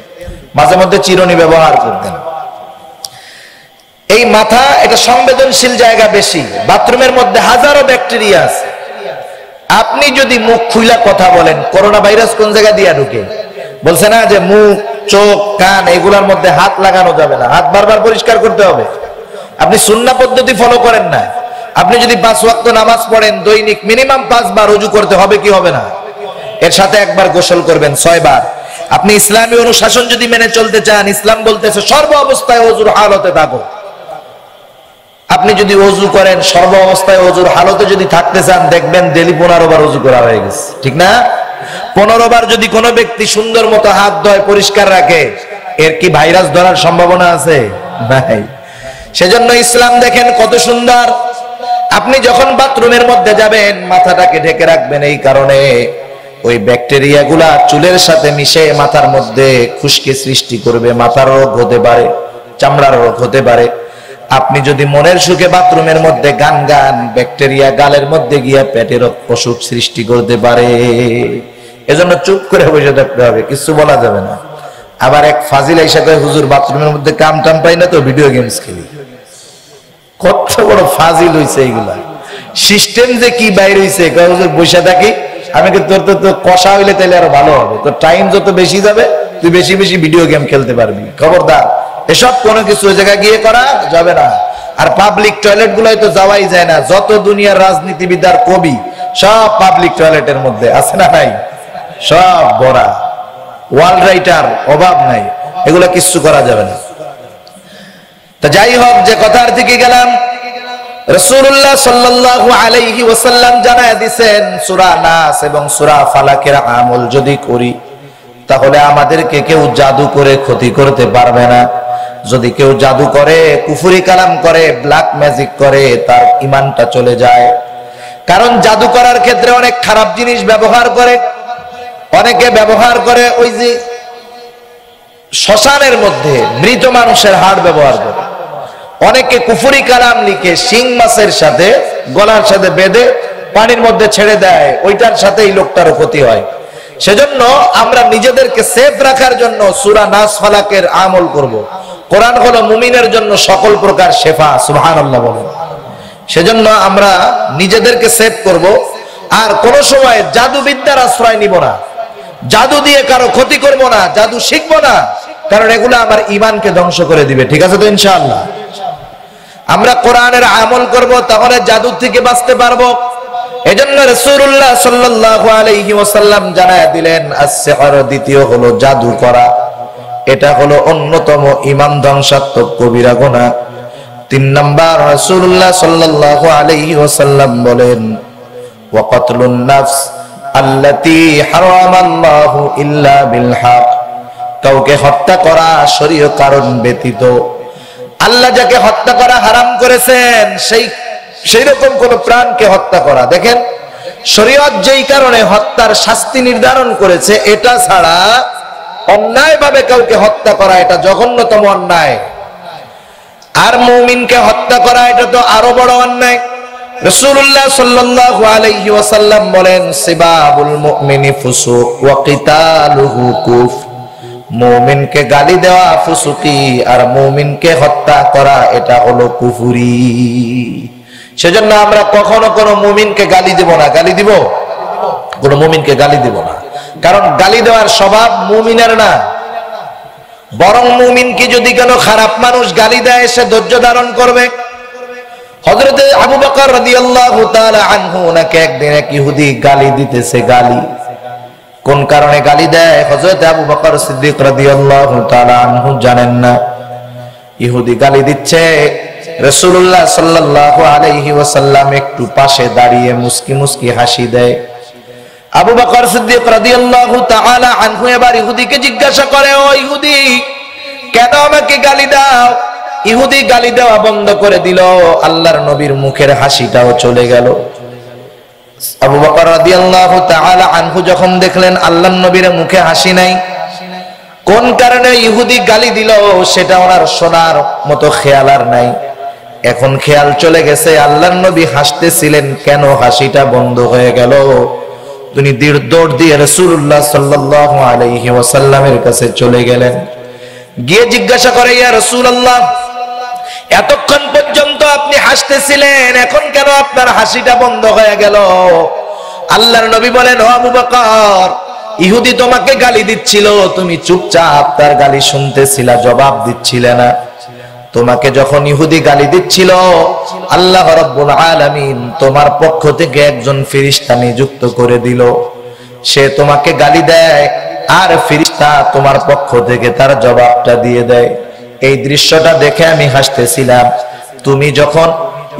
S1: মাঝে মধ্যে চিরুনি ব্যবহার করতেন। এই মাথা এটা সংবেদনশীল জায়গা বেশি। বাথরুমের মধ্যে হাজারো ব্যাকটেরিয়া আছে। আপনি যদি মুখ খুইলা কথা বলেন, করোনা ভাইরাস কোন জায়গা দিয়ে ঢুকে? বলছে না যে মুখ, চোখ, কান এগুলোর মধ্যে হাত লাগানো যাবে না, হাত বারবার পরিষ্কার করতে হবে। আপনি সুন্নাহ পদ্ধতি ফলো করেন না। আপনি যদি 5 ওয়াক্ত নামাজ পড়েন, দৈনিক মিনিমাম 5 বার ওযু করতে হবে কি হবে না? এর সাথে একবার গোসল করবেন, 6 বার। আপনি ইসলামী অনুশাসন যদি মেনে চলতে চান, ইসলাম বলতেছে সর্ব অবস্থায় ওযুর হালতে থাকো। আপনি যদি ওযু করেন, সর্ব অবস্থায় ওযুর হালতে যদি থাকতে চান, দেখবেন ডেলি 15 বার ওযু করা হয়ে গেছে, ঠিক না? 15 বার যদি কোনো ব্যক্তি সুন্দর মতো হাত ধোয়, পরিষ্কার রাখে, এর কি ভাইরাস ধরার সম্ভাবনা আছে? নাই। সেজন্য ইসলাম দেখেন কত সুন্দর। আপনি যখন বাথরুমের মধ্যে যাবেন, মাথাটাকে ঢেকে রাখবেন। এই কারণে ওই ব্যাকটেরিয়া গুলা চুলের সাথে মিশে মাথার মধ্যে খুশকি সৃষ্টি করবে, মাথার রোগ হতে পারে, চামড়ার রোগ হতে পারে। আপনি যদি মনের সুখে বাথরুমের মধ্যে গান গান, ব্যাকটেরিয়া গালের মধ্যে গিয়া পেটের অসুখ সৃষ্টি করতে পারে। এজন্য চুপ করে বসে থাকতে হবে, কিছু বলা যাবে না। আবার এক ফাজিল এসে কয়, হুজুর বাথরুমের মধ্যে কাম টাম পাই না তো ভিডিও গেমস খেলি। কত বড় ফাজিল হইছে এইগুলা। সিস্টেম যে কি বাইর হইছে, কয় হুজুর বসে থাকি, আমি কি তোর তো কষা হইলে তাইলে আরো ভালো হবে, তোর টাইম যত বেশি যাবে তুই বেশি বেশি ভিডিও গেম খেলতে পারবি। খবরদার, এসব কোনো কিছু ওই জায়গায় গিয়ে করা যাবে না। আর পাবলিক টয়লেট গুলোয় তো যাওয়াই যায় না। যত দুনিয়ার রাজনীতিবিদ আর কবি সব পাবলিক টয়লেটের মধ্যে আছে না নাই? সব ভরা। ওয়ার্ল্ড রাইটার অভাব নাই, এগুলো কিচ্ছু করা যাবে না। তা যাই হোক, যে কথার দিকে গেলাম, রাসূলুল্লাহ সাল্লাল্লাহু আলাইহি ওয়াসাল্লাম জানায় দিয়েছেন সূরা নাস এবং সূরা ফালাকের আমল যদি করি তাহলে আমাদেরকে কেউ জাদু করে ক্ষতি করতে পারবে না। যদি কেউ জাদু করে, কুফরি কালাম করে, ব্ল্যাক ম্যাজিক করে, তার ঈমানটা চলে যায়। কারণ জাদু করার ক্ষেত্রে অনেক খারাপ জিনিস ব্যবহার করে। অনেকে ব্যবহার করে ওই যে শ্মশানের মধ্যে মৃত মানুষের হাড় ব্যবহার করে। অনেকে কুফরি কালাম লিখে শিং মাছের সাথে গলার সাথে বেঁধে পানির মধ্যে ছেড়ে দেয়, ওইটার সাথে এই লোকটারও ক্ষতি হয়। সেজন্য আমরা নিজেদেরকে সেফ রাখার জন্য সূরা নাস ফালাকের আমল করব। কোরআন হলো মুমিনের জন্য সকল প্রকার শেফা, সুবহানাল্লাহ বলেন। সেজন্য আমরা নিজেদেরকে সেভ করব। আর কোন সময় জাদুবিদ্যার আশ্রয় নিব না, জাদু দিয়ে কারো ক্ষতি করব না, জাদু শিখবো না, কারণ এগুলো আমার ঈমানকে ধ্বংস করে দিবে। ঠিক আছে তো ইনশাআল্লাহ? আমরা কোরআনের আমল করব, তাহলে জাদু থেকে বাঁচতে পারবো। এজন্য রাসূলুল্লাহ সাল্লাল্লাহু আলাইহি ওয়াসাল্লাম জানায় দিলেন, as-sihr দ্বিতীয় হলো জাদু করা। এটা হলো অন্যতম ঈমান ধ্বংসাত্মক কবিরা গুনাহ। 3 নাম্বার, রাসূলুল্লাহ সাল্লাল্লাহু আলাইহি ওয়াসাল্লাম বলেন, ওয়া কাতলুন নাফস আল্লাতী হারামাল্লাহু ইল্লা বিল হক। কাউকে হত্যা করা শরীয় কারণ ব্যতীত, আল্লাহ যাকে হত্যা করা হারাম করেছেন সেই রকম কোন প্রাণকে হত্যা করা। দেখেন, শরীয়ত যেই কারণে হত্যার শাস্তি নির্ধারণ করেছে, এটা ছাড়া অন্যায়ভাবে কাউকে হত্যা করা এটা জঘন্যতম অন্যায়। আর মুমিনকে হত্যা করা এটা তো আরো বড় অন্যায়। রাসূলুল্লাহ সাল্লাল্লাহু আলাইহি ওয়াসাল্লাম বলেন, সিবাবুল মুমিনি ফুসুক ওয়া কিতালুহু কুফর। মুমিনকে গালি দেওয়া ফুসুকি, আর মুমিনকে হত্যা করা এটা হলো কুফরি। সেজন্য আমরা কখনো কোনো মুমিনকে গালি দিব না। গালি দিব? কোনো মুমিনকে গালি দিব না, কারণ গালি দেওয়ার স্বভাব মুমিনের না। বরং মুমিনকে যদি কোনো খারাপ মানুষ গালি দেয়, সে ধৈর্য ধারণ করবে। হযরতে আবু বকর রাদিয়াল্লাহু তাআলা আনহু, ওনাকে একদিন এক ইহুদি গালি দিতেছে। গালি কোন কারণে গালি দেয় হযরতে আবু বকর সিদ্দিক রাদিয়াল্লাহু তাআলা আনহু জানেন না। ইহুদি গালি দিচ্ছে, রাসূলুল্লাহ সাল্লাল্লাহু আলাইহি ওয়াসাল্লাম একটু পাশে দাঁড়িয়ে মুস্কি মুস্কি হাসি দেয়। আবু বকর সিদ্দিক রাদিয়াল্লাহু তাআলা আনহু এবার ইহুদিকে জিজ্ঞাসা করে, ও ইহুদি, কেন আমাকে গালি দাও? ইহুদি গালি দেওয়া বন্ধ করে দিল, আল্লাহর নবীর মুখের হাসিটাও চলে গেল। আবু বকর রাদিয়াল্লাহু তাআলা আনহু যখন দেখলেন আল্লাহর নবীর মুখে হাসি নাই, কোন কারণে ইহুদি গালি দিল সেটা ওনার শোনার মতো খেয়াল আর নাই। এখন খেয়াল চলে গেছে আল্লাহর নবী হাসতেছিলেন, কেন হাসিটা বন্ধ হয়ে গেল। তিনি দৌড় দিয়ে রাসূলুল্লাহ সাল্লাল্লাহু আলাইহি ওয়াসাল্লামের কাছে চলে গেলেন। গিয়ে জিজ্ঞাসা করে, ইয়া রাসূলুল্লাহ, এতক্ষণ পর্যন্ত আপনি হাসতেছিলেন, এখন কেন আপনার হাসিটা বন্ধ হয়ে গেল? আল্লাহর নবী বলেন, ও আবু বকর, ইহুদি তোমাকে গালি দিচ্ছিল, তুমি চুপচাপ তার গালি শুনতেছিলা, জবাব দিচ্ছিলে না। তোমাকে যখন ইহুদি গালি দিচ্ছিল, আল্লাহ রাব্বুল আলামিন তোমার পক্ষ থেকে একজন ফেরেশতা নিযুক্ত করে দিল। সে তোমাকে গালি দেয়, আর ফেরেশতা তোমার পক্ষ থেকে তার জবাবটা দিয়ে দেয়। এই দৃশ্যটা দেখে আমি হাসতেছিলাম। তুমি যখন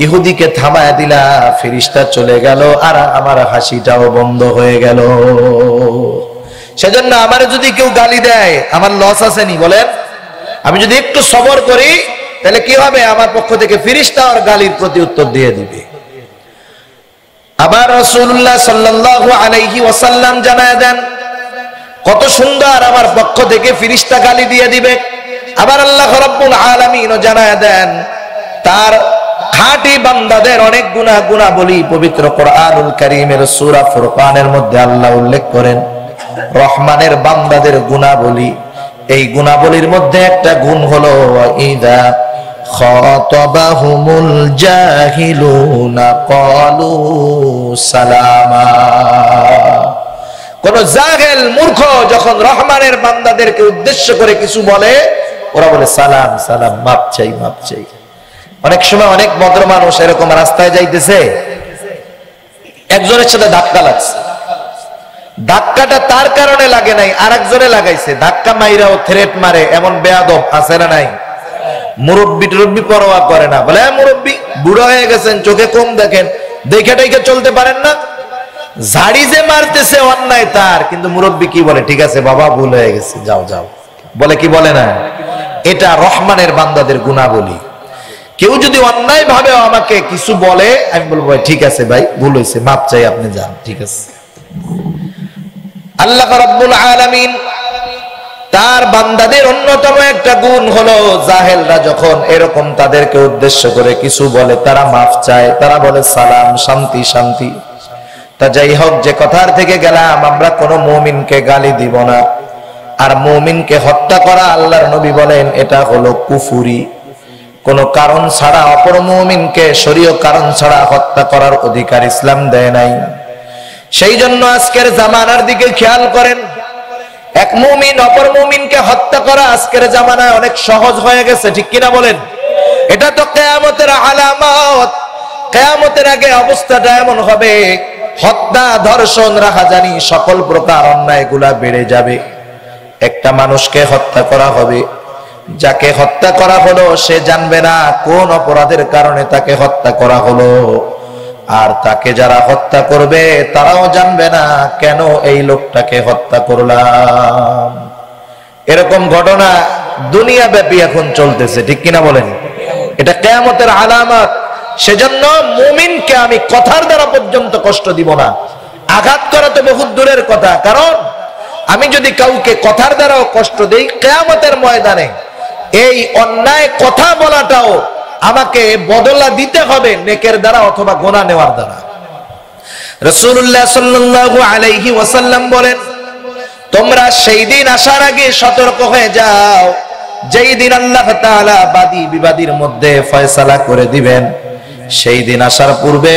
S1: ইহুদিকে থামায় দিলা, ফেরেশতা চলে গেল, আর আমার হাসিটাও বন্ধ হয়ে গেল। সেজন্য আমার যদি কেউ গালি দেয়, আমার লস আছে নি বলেন? আমি যদি একটু সবর করি, তাহলে কি হবে? আমার পক্ষ থেকে ফেরেশতা আর গালির প্রতি উত্তর দিয়ে দিবে। আবার রাসূলুল্লাহ সাল্লাল্লাহু আলাইহি ওয়াসাল্লাম জানায় দেন, কত সুন্দর আমার পক্ষ থেকে ফেরেশতা গালি দিয়ে দিবে। আবার আল্লাহ রাব্বুল আলামিনও জানায় দেন, তার খাঁটি বান্দাদের অনেক গুনাহগুলি পবিত্র কোরআনুল কারীমের সূরা ফুরকানের মধ্যে আল্লাহ উল্লেখ করেন। রহমানের বান্দাদের গুনাহবলী, এই গুনাহবলীর মধ্যে একটা গুণ হলো, ইদা খাতাবাহুমুল জাহিলুনা ক্বালু সালামা। কোন জাহেল মূর্খ যখন রহমানের বান্দাদেরকে উদ্দেশ্য করে কিছু বলে, ওরা বলে সালাম সালাম, মাপ চাই মাপ চাই। অনেক সময় অনেক ভদ্র মানুষ এরকম রাস্তায় যাইতেছে, একজনের সাথে ধাক্কা লাগছে, ধাক্কাটা তার কারণে লাগে নাই, আরেকজনে লাগাইছে, ধাক্কা মাইরাও থ্রেট মারে, এমন বেয়াদব আছে না নাই? মুরব্বি টুরব্বি পরোয়া করে না, বলে মুরব্বি বুড়ো হয়ে গেছেন, চোখে কম দেখেন, দেখে টেকে চলতে পারেন না। ঝাড়ি যে মারতেছে অন্যায় তার, কিন্তু মুরব্বি কি বলে, ঠিক আছে বাবা ভুল হয়ে গেছে, যাও যাও, বলে কি বলে না? এটা রহমানের বান্দাদের গুণাবলী। কেউ যদি অন্যায় ভাবে আমাকে কিছু বলে, আমি বলবো ভাই ঠিক আছে ভাই ভুল হয়েছে, মাপ চাই, আপনি যান, ঠিক আছে। আল্লাহ রাব্বুল আলামিন তার বান্দাদের অন্যতম একটা গুণ হলো, জাহেলরা যখন এরকম তাদেরকে উদ্দেশ্য করে কিছু বলে, তারা মাফ চায়, তারা বলে সালাম, শান্তি শান্তি। তা যাই হোক, যে কথার থেকে গেলাম, আমরা কোনো মুমিনকে গালি দিব না। আর মুমিনকে হত্যা করা, আল্লাহর নবী বলেন এটা হলো কুফুরি। কোনো কারণ ছাড়া অপর মুমিনকে শরীয় কারণ ছাড়া হত্যা করার অধিকার ইসলাম দেয় নাই। সেই জন্য আজকের জামানার দিকে খেয়াল করেন, এক মুমিন অপর মুমিনকে হত্যা করা আজকের জামানায় অনেক সহজ হয়ে গেছে, ঠিক কিনা বলেন? এটা তো কিয়ামতের আলামত। কিয়ামতের আগে অবস্থাটা এমন হবে, হত্যা, ধর্ষণ, রাহাজানি, সকল প্রকার অন্যায়গুলা বেড়ে যাবে। একটা মানুষকে হত্যা করা হবে, যাকে হত্যা করা হলো সে জানবে না কোন অপরাধের কারণে তাকে হত্যা করা হলো, আর তাকে যারা হত্যা করবে তারাও জানবে না কেন এই লোকটাকে হত্যা করলাম। এরকম ঘটনা দুনিয়া ব্যাপী এখন চলতেছে, ঠিক কিনা বলেন? এটা কিয়ামতের আলামত। সেজন্য মুমিনকে আমি কথার দ্বারা পর্যন্ত কষ্ট দিব না। আঘাত করা তো বহুত দূরের কথা, কারণ আমি যদি কাউকে কথার দ্বারাও কষ্ট দেই, কিয়ামতের ময়দানে এই অন্যায় কথা বলাটাও আমাকে বদলা দিতে হবে, নেকের দ্বারা অথবা গুনাহ নেওয়ার দ্বারা। রাসূলুল্লাহ সাল্লাল্লাহু আলাইহি ওয়াসাল্লাম বলেন, তোমরা সেই দিন আসার আগে সতর্ক হয়ে যাও, যেই দিন আল্লাহ তাআলা বাদী বিবাদীর মধ্যে ফয়সালা করে দিবেন। সেই দিন আসার পূর্বে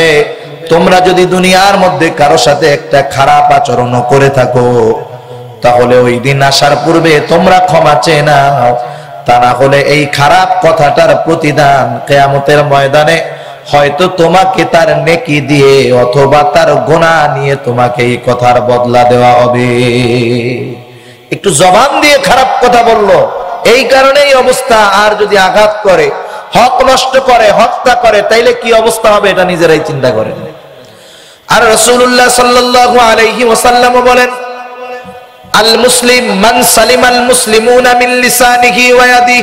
S1: তোমরা যদি দুনিয়ার মধ্যে কারো সাথে একটা খারাপ আচরণ করে থাকো, তাহলে ওই দিন আসার পূর্বে তোমরা ক্ষমা চেয়ে নাও। তা না হলে এই খারাপ কথাটার প্রতিদান কিয়ামতের ময়দানে হয়তো তোমাকে তার নেকি দিয়ে অথবা তার গুনাহ নিয়ে তোমাকে এই কথার বদলা দেওয়া হবে। একটু জবান দিয়ে খারাপ কথা বললো, এই কারণে এই অবস্থা। আর যদি আঘাত করে, হক নষ্ট করে, হত্যা করে, তাইলে কি অবস্থা হবে এটা নিজেরাই চিন্তা করেন। আর রাসূলুল্লাহ সাল্লাল্লাহু আলাইহি ওয়াসাল্লাম বলেন, আল মুসলিম মান সালিমাল মুসলিমুনা মিন লিসানিহি ওয়া ইয়াদিহি।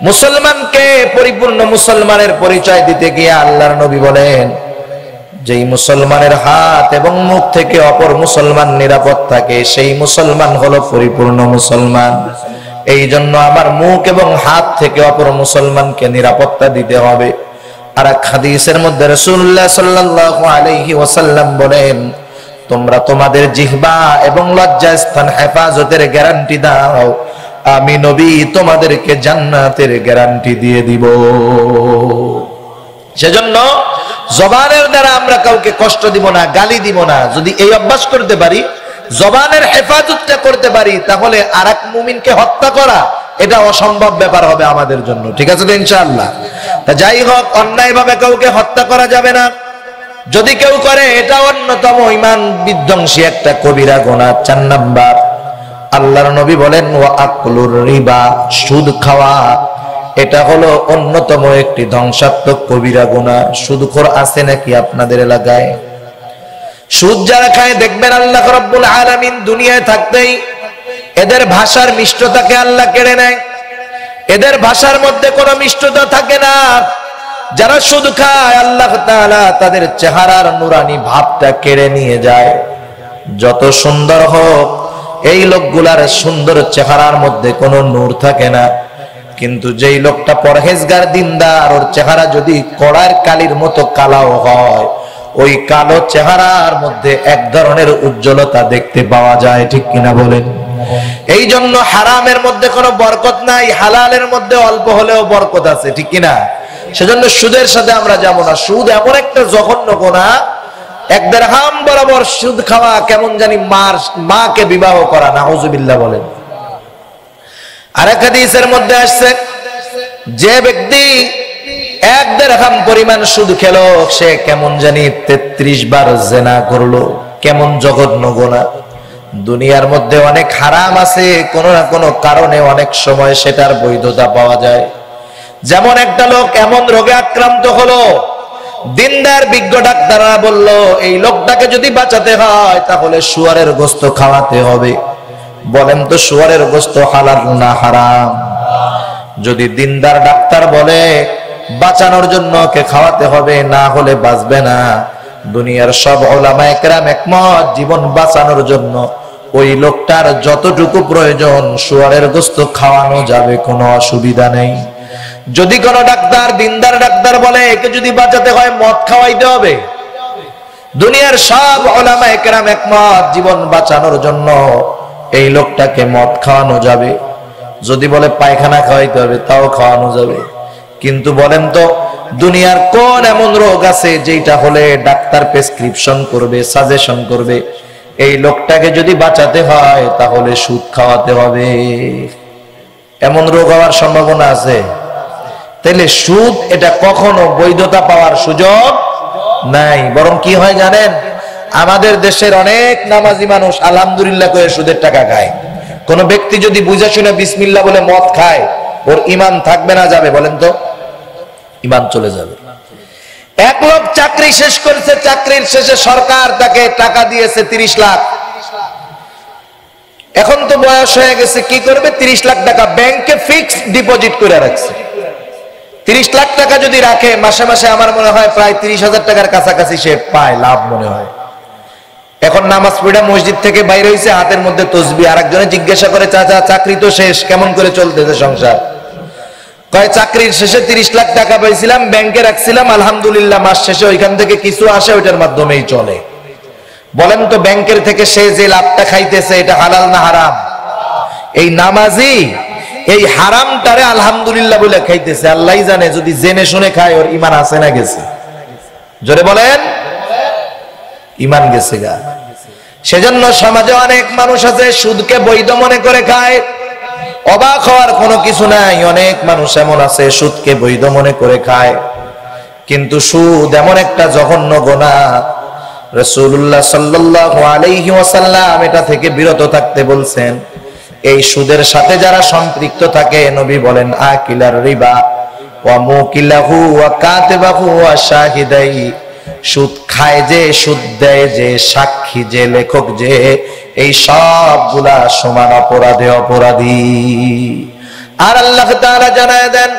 S1: মুসলমানকে পরিপূর্ণ মুসলমানের পরিচয় দিতে গিয়ে আল্লাহর নবী বলেন, যেই মুসলমানের হাত এবং মুখ থেকে অপর মুসলমান নিরাপদ থাকে, সেই মুসলমান হলো পরিপূর্ণ মুসলমান। এই জন্য আমার মুখ এবং হাত থেকে অপর মুসলমানকে নিরাপত্তা দিতে হবে। আর এক হাদিসের মধ্যে রাসূলুল্লাহ সাল্লাল্লাহু আলাইহি ওয়াসাল্লাম বলেন, তোমরা তোমাদের জিহ্বা এবং লজ্জাস্থান হেফাজতের গ্যারান্টি দাও, আমি নবী তোমাদেরকে জান্নাতের গ্যারান্টি দিয়ে দিব। সেজন্য জবানের দ্বারা আমরা কাউকে কষ্ট দিব না, গালি দিব না। যদি এই অভ্যাস করতে পারি, জবানের হেফাজতটা করতে পারি, তাহলে আরেক মুমিনকে হত্যা করা এটা অসম্ভব ব্যাপার হবে আমাদের জন্য। ঠিক আছে তো ইনশাআল্লাহ? তা যাই হোক, অন্যায় ভাবে কাউকে হত্যা করা যাবে না। যদি কেউ করে, এটা অন্যতম ঈমান বিধ্বংসী একটা কবিরা গুনাহ। 4 নাম্বার, আল্লাহর নবী বলেন, ওয়া আকলুর রিবা, সুদ খাওয়া, এটা হলো অন্যতম একটি ধ্বংসাত্মক কবিরা গুনাহ। সুদখোর আছে নাকি আপনাদের এলাকায়? সুদ যারা খায়, দেখবেন আল্লাহ রাব্বুল আলামিন দুনিয়ায় থাকতেই এদের ভাষার মিষ্টতাকে আল্লাহ কেড়ে নেয়। এদের ভাষার মধ্যে কোনো মিষ্টতা থাকে না। যারা সুদ খায়, আল্লাহ তাআলা তাদের চেহারার নুরানি ভাবটা কেড়ে নিয়ে যায়। যত সুন্দর হোক, এই লোকগুলার সুন্দর চেহারার মধ্যে কোনো নূর থাকে না। কিন্তু যেই লোকটা পরহেজগার, দিনদার, ওর চেহারা যদি কড়ার কালির মতো কালাও হয়, ওই কালো চেহারার মধ্যে এক ধরনের উজ্জ্বলতা দেখতে পাওয়া যায়। ঠিক কিনা বলেন? এই জন্য হারামের মধ্যে কোনো বরকত নাই, হালালের মধ্যে অল্প হলেও বরকত আছে। ঠিক কিনা? সেজন্য সুদের সাথে আমরা যাব না। সুদ এমন একটা জঘন্য গুনাহ, 1 দিরহাম বরাবর সুদ খাওয়া কেমন জানি মাকে বিবাহ করা। নাউজুবিল্লাহ বলেন। আরেক হাদিসের মধ্যে আসছে, যে ব্যক্তি এক দিরহাম পরিমাণ সুদ খেলো, সে কেমন জানি 33 বার জিনা করলো। কেমন জঘন্য গুনাহ। দুনিয়ার মধ্যে অনেক হারাম আছে, কোনো না কোনো কারণে অনেক সময় সেটার বৈধতা পাওয়া যায়। যেমন একটা লোক এমন রোগে আক্রান্ত হলো, দিনদার বিজ্ঞ ডাক্তাররা বলল এই লোকটাকে যদি বাঁচাতে হয় তাহলে শুয়ারের গোশত খাওয়াতে হবে। বলেন তো শুয়ারের গোশত হালাল না হারাম? যদি দিনদার ডাক্তার বলে বাঁচানোর জন্য ওকে খাওয়াতে হবে, না হলে বাঁচবে না, দুনিয়ার সব উলামায়ে কেরাম একমত জীবন বাঁচানোর জন্য ওই লোকটার যতটুকু প্রয়োজন শুয়ারের গোশত খাওয়ানো যাবে, কোনো অসুবিধা নেই। যদি কোন ডাক্তার দিনদার ডাক্তার বলে একে যদি বাঁচাতে হয় মদ খাওয়াইতে হবে, দুনিয়ার সব উলামায়ে কেরাম একমত জীবন বাঁচানোর জন্য এই লোকটাকে মদ খাওয়ানো যাবে। যদি বলে পায়খানা খাওয়াইতে হবে তাও খাওয়ানো যাবে। কিন্তু বলেন তো দুনিয়ার কোন এমন রোগ আছে যেটা হলে ডাক্তার প্রেসক্রিপশন করবে, সাজেশন করবে এই লোকটাকে যদি বাঁচাতে হয় তাহলে সুদ খাওয়াতে হবে? এমন রোগ হওয়ার সম্ভাবনা আছে? তাহলে সুদ এটা কখনো বৈধতা পাওয়ার সুযোগ নাই। বরং কি হয় জানেন, আমাদের দেশের অনেক নামাজি মানুষ আলহামদুলিল্লাহ করে সুদের টাকা খায়। কোন ব্যক্তি যদি বুঝে শুনে বিসমিল্লাহ বলে মদ খায়, ওর ঈমান থাকবে না যাবে? বলেন তো, ঈমান চলে যাবে। এক লোক চাকরি শেষ করেছে, চাকরির শেষে সরকার তাকে টাকা দিয়েছে 30 লাখ। এখন তো বয়স হয়ে গেছে, কি করবে? 30 লাখ টাকা ব্যাংকে ফিক্সড ডিপোজিট করে রাখছে। 30 লাখ টাকা যদি রাখে মাসে মাসে আমার মনে হয় প্রায় 30,000 টাকার কাছাকাছি সে পায়, লাভ মনে হয়। এখন নামাজ পড়া মসজিদ থেকে বাইরে হয়েছে, হাতের মধ্যে তসবিহ। আরেকজনে জিজ্ঞাসা করে চাচা চাকরি তো শেষ, কেমন করে চলতেছে সংসার? কয় চাকরির শেষে 30 লাখ টাকা পাইছিলাম, ব্যাংকে রাখছিলাম, আলহামদুলিল্লাহ মাস শেষে ওইখান থেকে কিছু আসে, ওইটার মাধ্যমেই চলে। বলেন তো ব্যাংকের থেকে সে যে লাভটা খাইতেছে এটা হালাল না হারাম? এই নামাজি এই হারামটারে আলহামদুলিল্লাহ বলে খাইতেছে। আল্লাহই জানে যদি জেনে শুনে খায় ওর ঈমান আছে না গেছে? জোরে বলেন, ঈমান গেছে গা। সেজন্য সমাজে অনেক মানুষ আছে সুদকে বৈধ মনে করে খায়। অবাক হওয়ার কোনো কিছু নাই, অনেক মানুষ এমন আছে সুদকে বৈধ মনে করে খায়। কিন্তু সুদ এমন একটা জঘন্য গুনাহ, রাসূলুল্লাহ সাল্লাল্লাহু আলাইহি ওয়াসাল্লাম এটা থেকে বিরত থাকতে বলছেন। এই সুদের সাথে যারা সম্পৃক্ত থাকে নবী বলেন আকিলার রিবা ওয়া মুকিলাহু ওয়া কাতিবাহু ওয়া শাহিদাই, সুদ খায় যে, সুদ দেয় যে, সাক্ষী যে, লেখক যে, এই সবগুলা সমান অপরাধী। আর আল্লাহ তাআলা জানায় দেন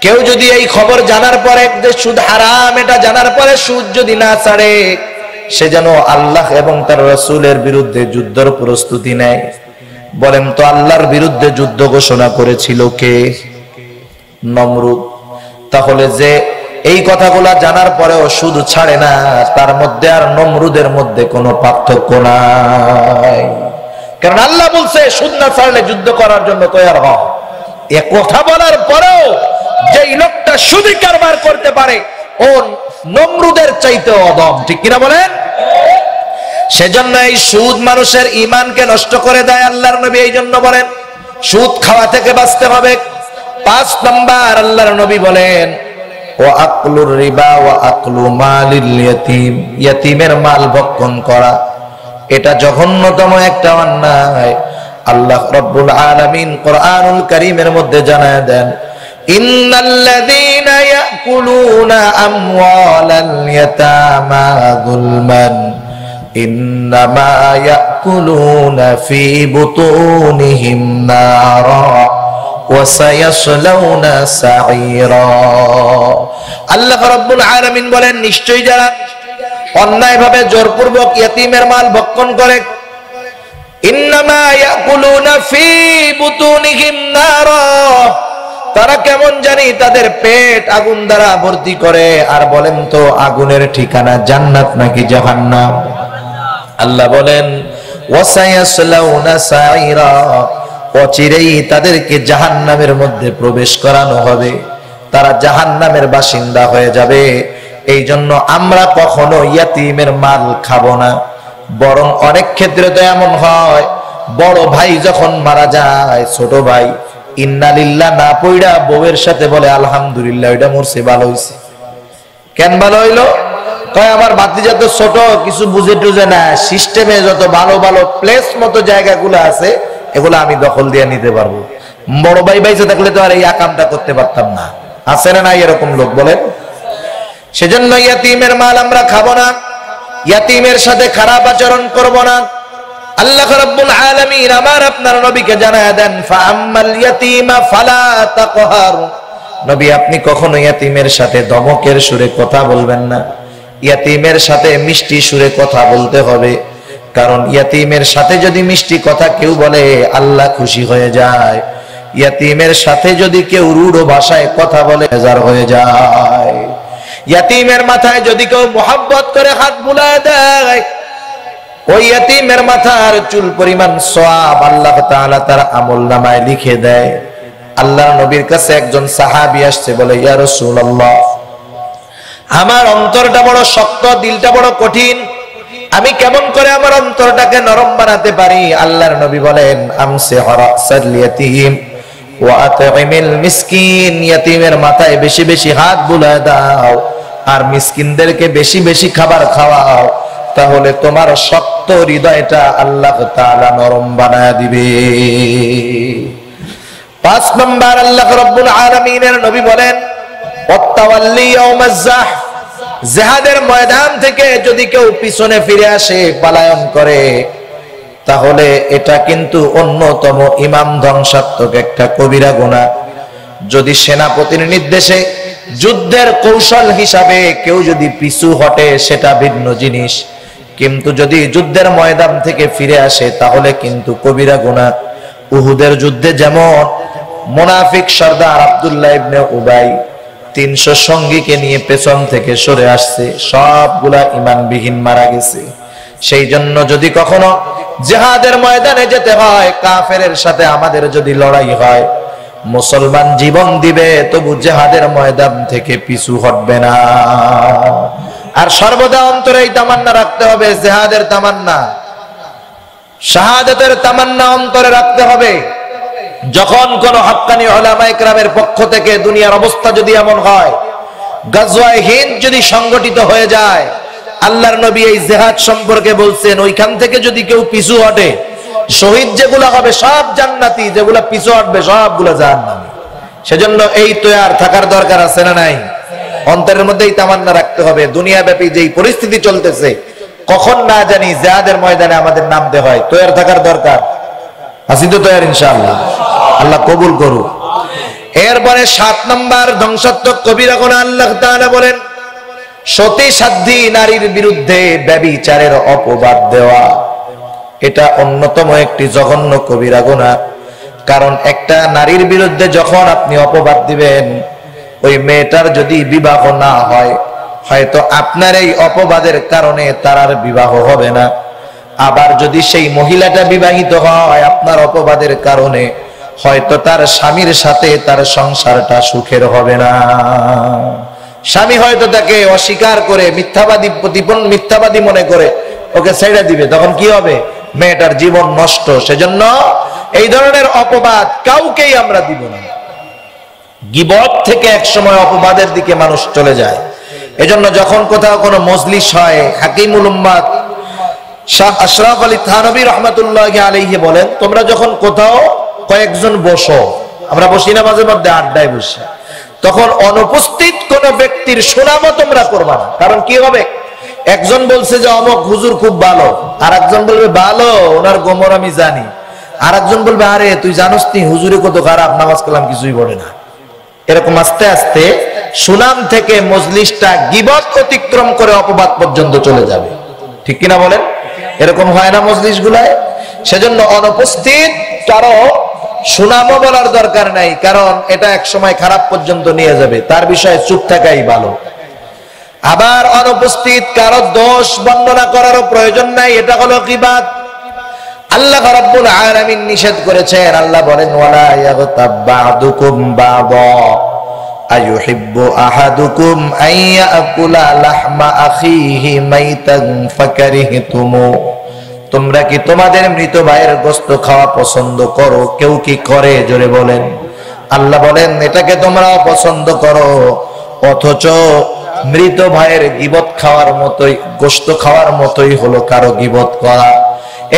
S1: কেউ যদি এই খবর জানার পরে যে সুদ হারাম এটা জানার পরে সুদ যদি না ছাড়ে, সে যেন আল্লাহ এবং তার রাসূলের বিরুদ্ধে যুদ্ধের প্রস্তুতি নেয়। বলেন তো আল্লাহর বিরুদ্ধে যুদ্ধ ঘোষণা করেছিল কে? নমরুদ। তাহলে যে এই কথাগুলা জানার পরেও সুদ ছাড়ে না, তার মধ্যে আর নমরুদের মধ্যে কোনো পার্থক্য নাই। কারণ আল্লাহ বলছে সুদ না ছাড়লে যুদ্ধ করার জন্য তৈয়ার হও। এ কথা বলার পরেও যেই লোকটা সুদী কারবার করতে পারে ও নমরুদের চাইতে অদম, ঠিক কিনা বলেন? সেজন্য এই সুদ মানুষের ঈমানকে নষ্ট করে দেয়। আল্লাহর নবী এই জন্য বলেন সুদ খাওয়া থেকে বাঁচতে হবে। 5 নাম্বার আল্লাহর নবী বলেন ওয়া আকলুর রিবা ওয়া আকলু মালিল ইয়াতীম, ইয়াতীমের মাল ভক্ষণ করা এটা জঘন্যতম একটা অন্যায়। আল্লাহ রাব্বুল আলামিন কোরআনুল কারীমের মধ্যে জানায় দেন ইন্নাল্লাযীনা ইয়াকুলুনা আমওয়ালাল ইয়াতামা যুলমান ইন্নামা ইয়াকুলুনা ফি বুতুনিহিম নারা ওয়া সায়াসলাউনা সাঈরা। আল্লাহ রাব্বুল আলামিন বলেন নিশ্চয়ই যারা অন্যায়ভাবে জোরপূর্বক ইয়তীমের মাল ভক্ষণ করে, ইন্নামা ইয়াকুলুনা ফি বুতুনিহিম নারা, তারা কেমন জানি তাদের পেট আগুন দ্বারা ভর্তি করে। আর বলেন তো আগুনের ঠিকানা জান্নাত নাকি জাহান্নাম? আল্লাহ বলেন ওয়াসায়াসলাউনা সাঈরা, অচিরেই তাদেরকে জাহান্নামের মধ্যে প্রবেশ করানো হবে, তারা জাহান্নামের বাসিন্দা হয়ে যাবে। এই জন্য আমরা কখনো ইয়াতীমের মাল খাবো না। বরং অনেক ক্ষেত্রে তো এমন হয় বড় ভাই যখন মারা যায় ছোট ভাই ইন্না লিল্লাহ না পড়া বউয়ের সাথে বলে আলহামদুলিল্লাহ, এটা মরছে, ভালো হইছে। কেন ভালো হইলো? কয় আমার ভাতিজা তো ছোট, কিছু বুঝে টুঝে না, সিস্টেমে যত ভালো ভালো প্লেস মতো জায়গাগুলো আছে এগুলো আমি দখল দিয়ে নিতে পারবো। বড় ভাই বাইসে থাকলে তো আর এই কামটা করতে পারতাম না। আছে না নাই এরকম লোক বলেন? সেজন্য ইয়াতিমের মাল আমরা খাবো না, ইয়াতিমের সাথে খারাপ আচরণ করব না। আল্লাহ রাব্বুল আলামিন আমার আপনার নবীকে জানায় দেন, ফাআম্মাল ইয়াতীমা ফালা তাকহার। নবী আপনি কখনো ইয়াতিমের সাথে ধমকের সুরে কথা বলবেন না, ইয়াতিমের সাথে মিষ্টি সুরে কথা বলতে হবে। কারণ ইয়াতিমের সাথে যদি মিষ্টি কথা কেউ বলে আল্লাহ খুশি হয়ে যায়। ইয়াতিমের সাথে যদি কেউ রূঢ় ভাষায় কথা বলে বেজার হয়ে যায়। ইয়াতিমের মাথায় যদি কেউ মোহাব্বত করে হাত বুলায় দেয়, ওই ইয়াতিমের মাথার চুল পরিমাণ সওয়াব আল্লাহ তাআলা তার আমলনামায় লিখে দেয়। আল্লাহর নবীর কাছে একজন সাহাবী আসছে, বলে ইয়া রাসূলুল্লাহ, আমার অন্তরটা বড় শক্ত, দিলটা বড় কঠিন, আমি কেমন করে আমার অন্তরটাকে নরম বানাতে পারি? আল্লাহর নবী বলেন, আমসিহ রাসাল ইয়াতীম ওয়া আতঈমিল মিসকিন। ইয়াতিমের মাথায় বেশি বেশি হাত বুলায় দাও আর মিসকিনদেরকে বেশি বেশি খাবার খাওয়াও, তাহলে তোমার শক্ত হৃদয়টা আল্লাহ তাআলা নরম বানায় দিবে। 5 নম্বর আল্লাহ রাব্বুল আলামিনের নবী বলেন, ওয়াতাওয়াল্লি ইয়াউমাজ যাহফ। জিহাদের ময়দান থেকে যদি কেউ পিছনে ফিরে আসে, পলায়ন করে, তাহলে এটা কিন্তু অন্যতম ইমাম ধ্বংসাত্মক একটা কবিরা গুনাহ। যদি সেনাপতির নির্দেশে যুদ্ধের কৌশল হিসাবে কেউ যদি পিছু হটে সেটা ভিন্ন জিনিস, কিন্তু যদি যুদ্ধের ময়দান থেকে ফিরে আসে তাহলে কিন্তু কবিরা গুনাহ। উহুদের যুদ্ধে যেমন মুনাফিক সর্দার আব্দুল্লাহ ইবনে উবাই 300 সঙ্গীকে নিয়ে পেছন থেকে সরে আসছে, সবগুলা ঈমানবিহীন মারা গেছে। সেই জন্য যদি কখনো জিহাদের ময়দানে যেতে হয়, কাফেরের সাথে আমাদের যদি লড়াই হয়, মুসলমান জীবন দিবে তবু জিহাদের ময়দান থেকে পিছু হটবে না। আর সর্বদা অন্তরে এই তামান্না রাখতে হবে, জিহাদের তামান্না, শাহাদাতের তামান্না অন্তরে রাখতে হবে। যখন কোন হক্কানি উলামায়ে কেরামের পক্ষ থেকে দুনিয়ার অবস্থা যদি এমন হয়, গাজওয়ায়ে হিন্দ যদি সংগঠিত হয়ে যায়, আল্লাহর নবী এই জিহাদ সম্পর্কে বলছেন, ওইখান থেকে যদি কেউ পিছু হটে, শহীদ যেগুলা হবে সব জান্নাতি, যেগুলা পিছু হটবে সবগুলা জাহান্নামী। সেজন্য এই তৈয়ার থাকার দরকার আছে না নাই? অন্তরের মধ্যে এই তামান্না রাখতে হবে। দুনিয়াব্যাপী যেই পরিস্থিতি চলতেছে, কখন না জানি জিহাদের ময়দানে আমাদের নামতে হয়, তৈয়ার থাকার দরকার। আছি তো তৈয়ার ইনশাআল্লাহ? আল্লাহ কবুল করুক। এরপরে 7 নম্বর ধ্বংসাত্মক কবিরা গুনাহ আল্লাহ তাআলা বলেন, সতী সাধ্বী নারীর বিরুদ্ধে ব্যভিচারের অপবাদ দেওয়া। এটা অন্যতম একটি জঘন্য কবিরা গুনাহ। কারণ একটা নারীর বিরুদ্ধে যখন আপনি অপবাদ দিবেন, ওই মেয়েটার যদি বিবাহ না হয়, হয়তো আপনার এই অপবাদের কারণে তার আর বিবাহ হবে না। আবার যদি সেই মহিলাটা বিবাহিত হয় আপনার অপবাদের কারণে, হয়তো তার স্বামীর সাথে তার সংসারটা সুখের হবে না। স্বামী হয়তো তাকে অস্বীকার করে মিথ্যাবাদী মনে করে ওকে ছেড়ে দিবে, তখন কি হবে? মেয়েটার জীবন নষ্ট। সেজন্য এই ধরনের অপবাদ কাউকেই আমরা দিব না। গীবত থেকে এক সময় অপবাদের দিকে মানুষ চলে যায়। এজন্য যখন কোথাও কোনো মজলিস হয়, হাকিমুল উম্মাত শাহ আশরাফ আলী থানভী রাহমাতুল্লাহি আলাইহি বলেন, তোমরা যখন কোথাও কয়েকজন বসো, আমরা বসি না মাঝে মধ্যে আড্ডায় বসে, তখন অনুপস্থিত কোন ব্যক্তির সুনামও তোমরা করবা না। কারণ কি হবে? একজন বলছে যে অমুক হুজুর খুব ভালো, আর একজন বলবে ভালো, ওনার গোমর আমি জানি, আর একজন বলবে আরে তুই জানোস নি হুজুরে কত খারাপ, নামাজ কালাম কিছুই পড়ে না। এরকম আস্তে আস্তে সুনাম থেকে মজলিসটা গীবত অতিক্রম করে অপবাদ পর্যন্ত চলে যাবে। ঠিক কিনা বলেন? এরকম হয় না মজলিস গুলায়? সেজন্য অনুপস্থিত কারো সুনামও বলার দরকার নাই, কারণ এটা এক সময় খারাপ পর্যন্ত নিয়ে যাবে। তার বিষয়ে চুপ থাকাই ভালো। আবার অনুপস্থিত কারো দোষ বর্ণনা করারও প্রয়োজন নাই, এটা হলো গীবত। আল্লাহ রাব্বুল আলামিন নিষেধ করেছেন। আল্লাহ বলেন, ওয়ালা ইয়াগতাব বা'দুকুম বা'দা আইয়ুহিব্বু আহাদুকুম আইয়াকুলা লাহমা আখিহি মাইতান ফাকারিহতুমু। তোমরা কি তোমাদের মৃত ভাইয়ের গোশত খাওয়া পছন্দ করো? কেউ কি করে? জোরে বলেন। আল্লাহ বলেন এটাকে তোমরা পছন্দ করো, অথচ মৃত ভাইয়ের গীবত খাওয়ার মতোই, গোশত খাওয়ার মতোই হলো কারো গীবত করা।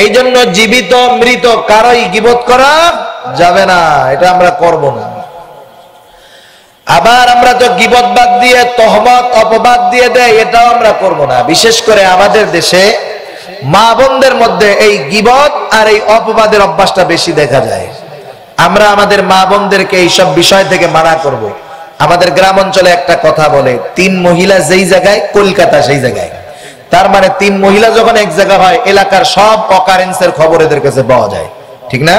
S1: এই জন্য জীবিত মৃত কারোই গীবত করা যাবে না, এটা আমরা করব না। আবার আমরা তো গীবত বাদ দিয়ে তহমত অপবাদ দিয়ে দেয়, এটাও আমরা করব না। বিশেষ করে আমাদের দেশে মা বোনদের মধ্যে এই গীবত আর এই অপবাদের অভ্যাসটা বেশি দেখা যায়। আমরা আমাদের মা বোনদেরকে এইসব বিষয় থেকে মানা করব। আমাদের গ্রাম অঞ্চলে একটা কথা বলে, 3 মহিলা যেই জায়গায় কলকাতা সেই জায়গায়। তার মানে 3 মহিলা যখন এক জায়গা হয়, এলাকার সব অকারেন্সের খবর এদের কাছে পাওয়া যায়, ঠিক না?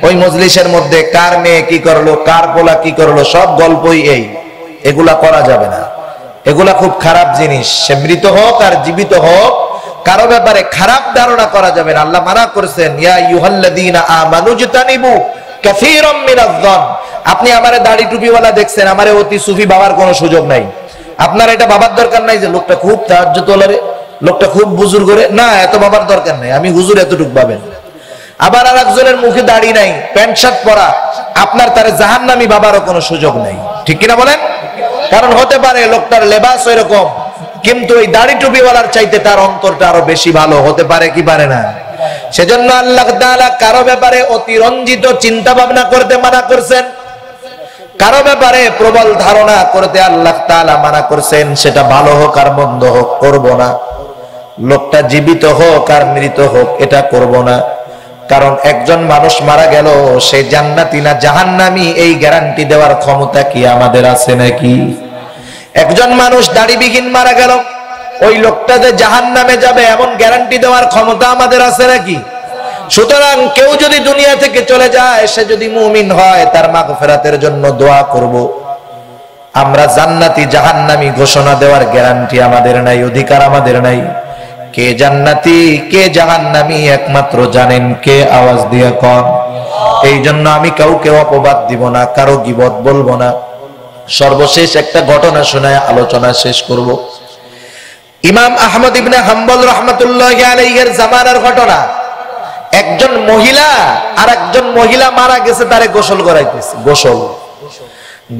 S1: ওই মজলিসের মধ্যে কার মেয়ে কি করলো, কার পোলা কি করলো, সব গল্পই এই। এগুলা করা যাবে না, এগুলা খুব খারাপ জিনিস। সে মৃত হোক আর জীবিত হোক, কারো ব্যাপারে খারাপ ধারণা করা যাবে না। আল্লাহ মানা করেছেন, ইয়া আইয়ুহাল্লাযীনা আমানু জতানিবু কাসীরাম মিনায-যন। আপনি আমারে দাড়ি টুপিওয়ালা দেখছেন, আমারে অতি সুফি বাবার কোনো সুযোগ নাই। আপনার এটা বাবার দরকার নাই যে লোকটা খুব তাহাজ্জুদ ওয়ালারে, লোকটা খুব বুজুর্গ রে, না, এত বাবার দরকার নাই, আমি হুজুর এতটুক পাবেন। আবার আরেকজনের মুখে দাড়ি নাই, প্যান্ট শার্ট পরা, আপনার তারে জাহান্নামী বাবারও কোনো সুযোগ নাই, ঠিক কিনা বলেন? কারণ হতে পারে লোকটার লেবাস ওইরকম, কিন্তু ওই দাড়ি টুপিওয়ালার চাইতে তার অন্তরটা আরো বেশি ভালো হতে পারে, কি পারে না? সেজন্য আল্লাহ তাআলা কারো ব্যাপারে অতিরঞ্জিত চিন্তা ভাবনা করতে মানা করছেন, কারো ব্যাপারে প্রবল ধারণা করতে আল্লাহ তাআলা মানা করছেন। সেটা ভালো হোক আর মন্দ হোক, করব না। লোকটা জীবিত হোক আর মৃত হোক, এটা করব না। কারণ একজন মানুষ মারা গেল, সে জান্নাতি না জাহান্নামী, এই গ্যারান্টি দেওয়ার ক্ষমতা কি আমাদের আছে নাকি? একজন মানুষ দাড়িবিহীন মারা গেল, ওই লোকটা যে জাহান্নামে যাবে এমন গ্যারান্টি দেওয়ার ক্ষমতা আমাদের আছে নাকি? সুতরাং কেউ যদি দুনিয়া থেকে চলে যায়, সে যদি মুমিন হয়, তার মাগফিরাতের জন্য দোয়া করব। আমরা জান্নাতি জাহান্নামী ঘোষণা দেওয়ার গ্যারান্টি আমাদের নাই, অধিকার আমাদের নাই। কে জান্নাতি কে জাহান্নামী একমাত্র জানেন কে, আওয়াজ দিয়ে কোন। এই জন্য আমি কাউকে অপবাদ দিব না, কারো গীবত বলবো না। সর্বশেষ একটা ঘটনা শোনায় আলোচনা শেষ করব। ইমাম আহমদ ইবনে হাম্বল রাহমাতুল্লাহি আলাইহির জামানার ঘটনা। একজন মহিলা আর একজন মহিলা মারা গেছে, তারে গোসল করাইতেছে।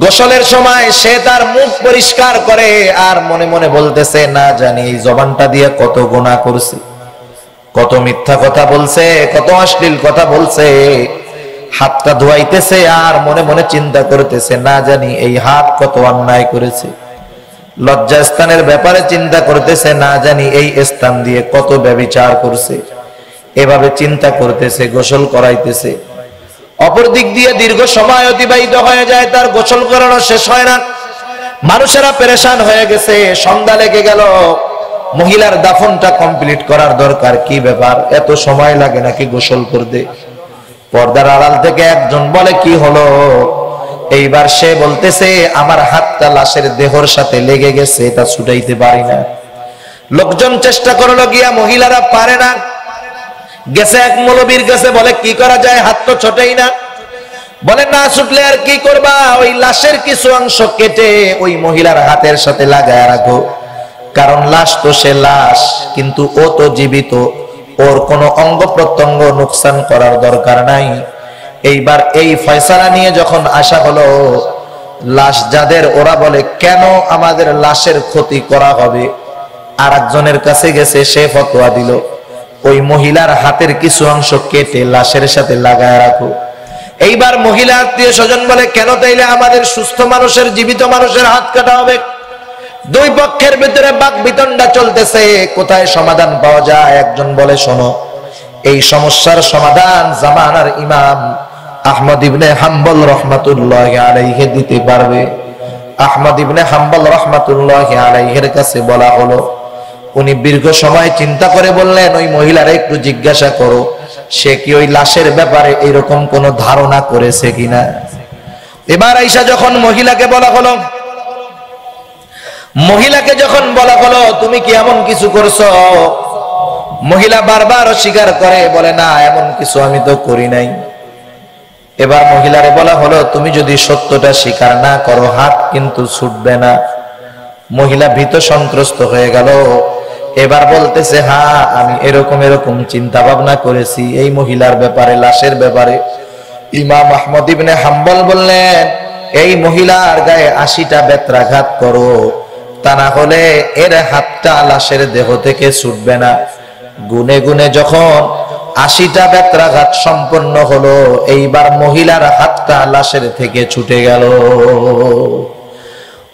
S1: গোসলের সময় সে তার মুখ পরিষ্কার করে আর মনে মনে বলতেছে, না জানি এই জবানটা দিয়ে কত গুনাহ করছে, কত মিথ্যা কথা বলছে, কত অশ্লীল কথা বলছে। হাতটা ধোয়াইতেছে আর মনে মনে চিন্তা করতেছে, না জানি এই হাত কত অন্যায় করেছে। লজ্জাস্থানের ব্যাপারে চিন্তা করতেছে, না জানি এই স্থান দিয়ে কত ব্যভিচার করছে। এভাবে চিন্তা করতেছে, গোসল করাইতেছে। অপর দিক দিয়ে দীর্ঘ সময় অতিবাহিত হয়ে যায়, তার গোসল করানো শেষ হয় না। মানুষেরা পেরেশান হয়ে গেছে, সন্ধ্যা লেগে গেল। মহিলার দাফনটা কমপ্লিট করার দরকার, কি ব্যাপার এত সময় লাগে নাকি গোসল করতে? পর্দার আড়াল থেকে একজন বলে, কি হলো? এইবার সে বলতেছে, আমার হাতটা লাশের দেহর সাথে লেগে গেছে, তা ছুটাইতে পারি না। লোকজন চেষ্টা করলো, গিয়া মহিলারা পারে না। গেছে এক মৌলবীর কাছে, বলে কি করা যায়, হাত তো ছোটেই না। বলে না ছুটলে আর কি করবা, ওই লাশের কিছু অংশ কেটে ওই মহিলার হাতের সাথে লাগায় রাখো। কারণ লাশ তো সে লাশ, কিন্তু ও তো জীবিত, ওর কোনো অঙ্গ প্রত্যঙ্গ নুকসান করার দরকার নাই। এইবার এই ফয়সালা নিয়ে যখন আসা হলো, লাশ যাদের, ওরা বলে কেন আমাদের লাশের ক্ষতি করা হবে? আর একজনের কাছে গেছে, সে ফতোয়া দিল, ওই মহিলার হাতের কিছু অংশ কেটে লাশের সাথে লাগায় রাখো। এইবার মহিলা আত্মীয় স্বজন বলে, কেন তাইলে আমাদের সুস্থ মানুষের, জীবিত মানুষের হাত কাটা হবে? দুই পক্ষের ভিতরে বাকবিতণ্ডা চলতেছে, কোথায় সমাধান পাওয়া যায়? একজন বলে, শোনো, এই সমস্যার সমাধান জামানার ইমাম আহমদ ইবনে হাম্বল রাহমাতুল্লাহি আলাইহি দিতে পারবে। আহমদ ইবনে হাম্বল রাহমাতুল্লাহি আলাইহির কাছে বলা হলো। উনি দীর্ঘ সময় চিন্তা করে বললেন, ওই মহিলার একটু জিজ্ঞাসা করো, সে কি ওই লাশের ব্যাপারে এরকম কোন ধারণা করেছে কিনা। এবার আইসা যখন মহিলাকে বলা হলো, তুমি কি এমন কিছু করছো? মহিলা বারবার অস্বীকার করে, বলে না, এমন কিছু আমি তো করি নাই। এবার মহিলারে বলা হলো, তুমি যদি সত্যটা স্বীকার না করো, হাত কিন্তু ছুটবে না। মহিলা ভীত সন্ত্রস্ত হয়ে গেল। এবার বলতেছে, হ্যাঁ আমি এরকম চিন্তা ভাবনা করেছি এই মহিলার ব্যাপারে, লাশের ব্যাপারে। ইমাম আহমদ ইবনে হাম্বল বললেন, এই মহিলার গায়ে 80টা বেত্রাঘাত করো, তা না হলে এর হাতটা লাশের দেহ থেকে ছুটবে না। গুনে গুনে যখন 80টা বেত্রাঘাত সম্পন্ন হলো, এইবার মহিলার হাতটা লাশের থেকে ছুটে গেল।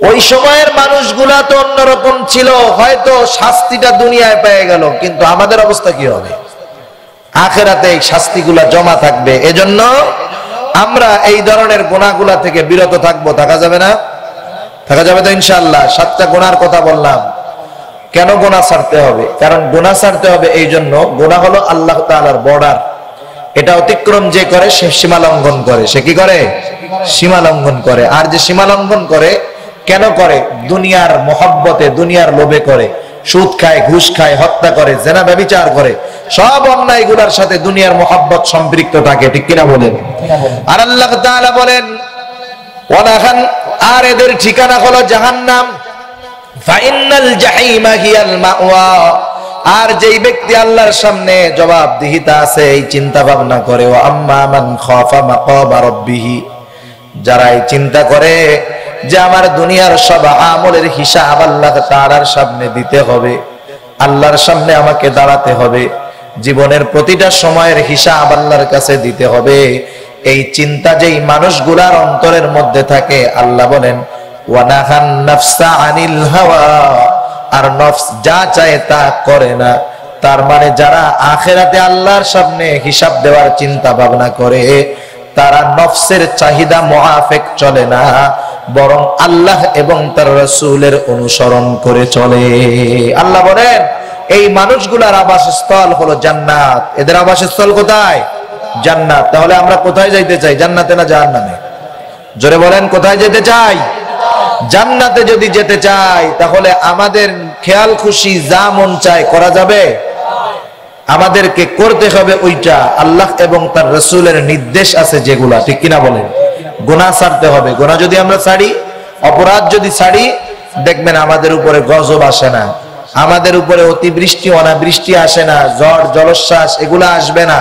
S1: ওই সময়ের মানুষগুলা তো অন্যরকম ছিল, হয়তো শাস্তিটা দুনিয়ায় পেয়ে গেল, কিন্তু আমাদের অবস্থা কি হবে? আখিরাতে এই শাস্তিগুলা জমা থাকবে। এজন্য আমরা এই ধরনের গুনাহগুলা থেকে বিরত থাকবো। থাকা যাবে না? থাকা যাবে তো ইনশাআল্লাহ। 7টা গুনার কথা বললাম। কেন গুনাহ ছাড়তে হবে? কারণ গুনাহ ছাড়তে হবে এই জন্য, গুনাহ হলো আল্লাহ তাআলার বর্ডার। এটা অতিক্রম যে করে সে সীমা লঙ্ঘন করে। সে কি করে? সীমা লঙ্ঘন করে। আর যে সীমা লঙ্ঘন করে কেন করে? দুনিয়ার মহব্বতে, দুনিয়ার লোভে করে। সুদ খায়, ঘুষ খায়, হত্যা করে, জেনা ব্যভিচার করে, সব অন্যায়গুলোর সাথে দুনিয়ার মহব্বত সম্পৃক্ত থাকে। ঠিক কিনা বলেন? আর আল্লাহ তাআলা বলেন, ওয়ালাহান, আর এদের ঠিকানা হলো জাহান্নাম। ফাইন্নাল জাহিমা হিয়াল মাওয়া। আর যেই ব্যক্তি আল্লাহর সামনে জবাবদিহিতা আছে এই চিন্তা ভাবনা করে, ওয়া আম্মা মান খাফা মাকামা রাব্বিহি, যারা এই চিন্তা করে যে আমার দুনিয়ার সব আমলের হিসাব আল্লাহ তাআলার সামনে দিতে হবে, আল্লাহর সামনে আমাকে দাঁড়াতে হবে, জীবনের প্রতিটা সময়ের হিসাব আল্লাহর কাছে দিতে হবে, এই চিন্তা যেই মানুষগুলার অন্তরের মধ্যে থাকে, আল্লাহ বলেন ওয়ানাহান নাফসা আনিল হাওয়া, আর নফস যা চায় তা করে না। তার মানে যারা আখিরাতে আল্লাহর সামনে হিসাব দেওয়ার চিন্তা ভাবনা করে, তারা নফসের চাহিদা মুআফিক চলে না, বরং আল্লাহ এবং তার রাসূলের অনুসরণ করে চলে। আল্লাহ বলেন এই মানুষগুলার আবাসস্থল হলো জান্নাত। এদের আবাসস্থল কোথায়? জান্নাত। তাহলে আমরা কোথায় যাইতে চাই? জান্নাতে না জাহান্নামে? জোরে বলেন, কোথায় যেতে চাই? জান্নাতে যদি যেতে চাই তাহলে আমাদের খেয়াল খুশি যা মন চায় করা যাবে? আমাদেরকে করতে হবে ওইটা আল্লাহ এবং তার রাসূলের নির্দেশ আছে যেগুলা। ঠিক কিনা বলেন? গুনাহ ছাড়তে হবে। গুনাহ যদি আমরা ছাড়ি, অপরাধ যদি ছাড়ি, দেখবেন আমাদের উপরে গজব আসে না, আমাদের উপরে অতিবৃষ্টি অনাবৃষ্টি আসে না, ঝড় জলোচ্ছ্বাস এগুলা আসবে না।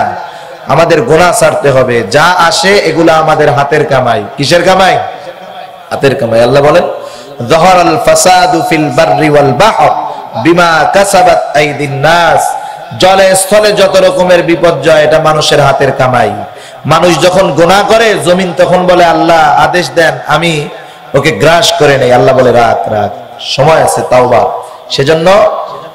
S1: আমাদের গুনাহ ছাড়তে হবে। যা আসে এগুলা আমাদের হাতের কামাই। কিসের কামাই? হাতের কামাই। আল্লাহ বলেন যাহারাল ফাসাদু ফিল বাররি ওয়াল বাহর বিমা কাসাবাত আইদিন নাস, জলে স্থলে যত রকমের বিপর্যয় এটা মানুষের হাতের কামাই। মানুষ যখন গুনাহ করে জমিন তখন বলে আল্লাহ আদেশ দেন আমি ওকে গ্রাস করে নেই। আল্লাহ বলে রাখ রাখ, সময় আছে তাওবা। সেজন্য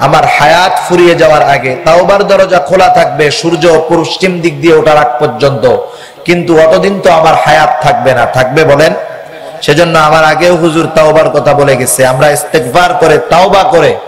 S1: আমার হায়াত ফুরিয়ে যাওয়ার আগে তাওবার দরজা খোলা থাকবে সূর্য পশ্চিম দিক দিয়ে ওঠার আগ পর্যন্ত, কিন্তু অতদিন তো আমার হায়াত থাকবে না। থাকবে বলেন? সেজন্য আমার আগেও হুজুর তাওবার কথা বলে গেছে, আমরা ইস্তেগফার করে তাওবা করে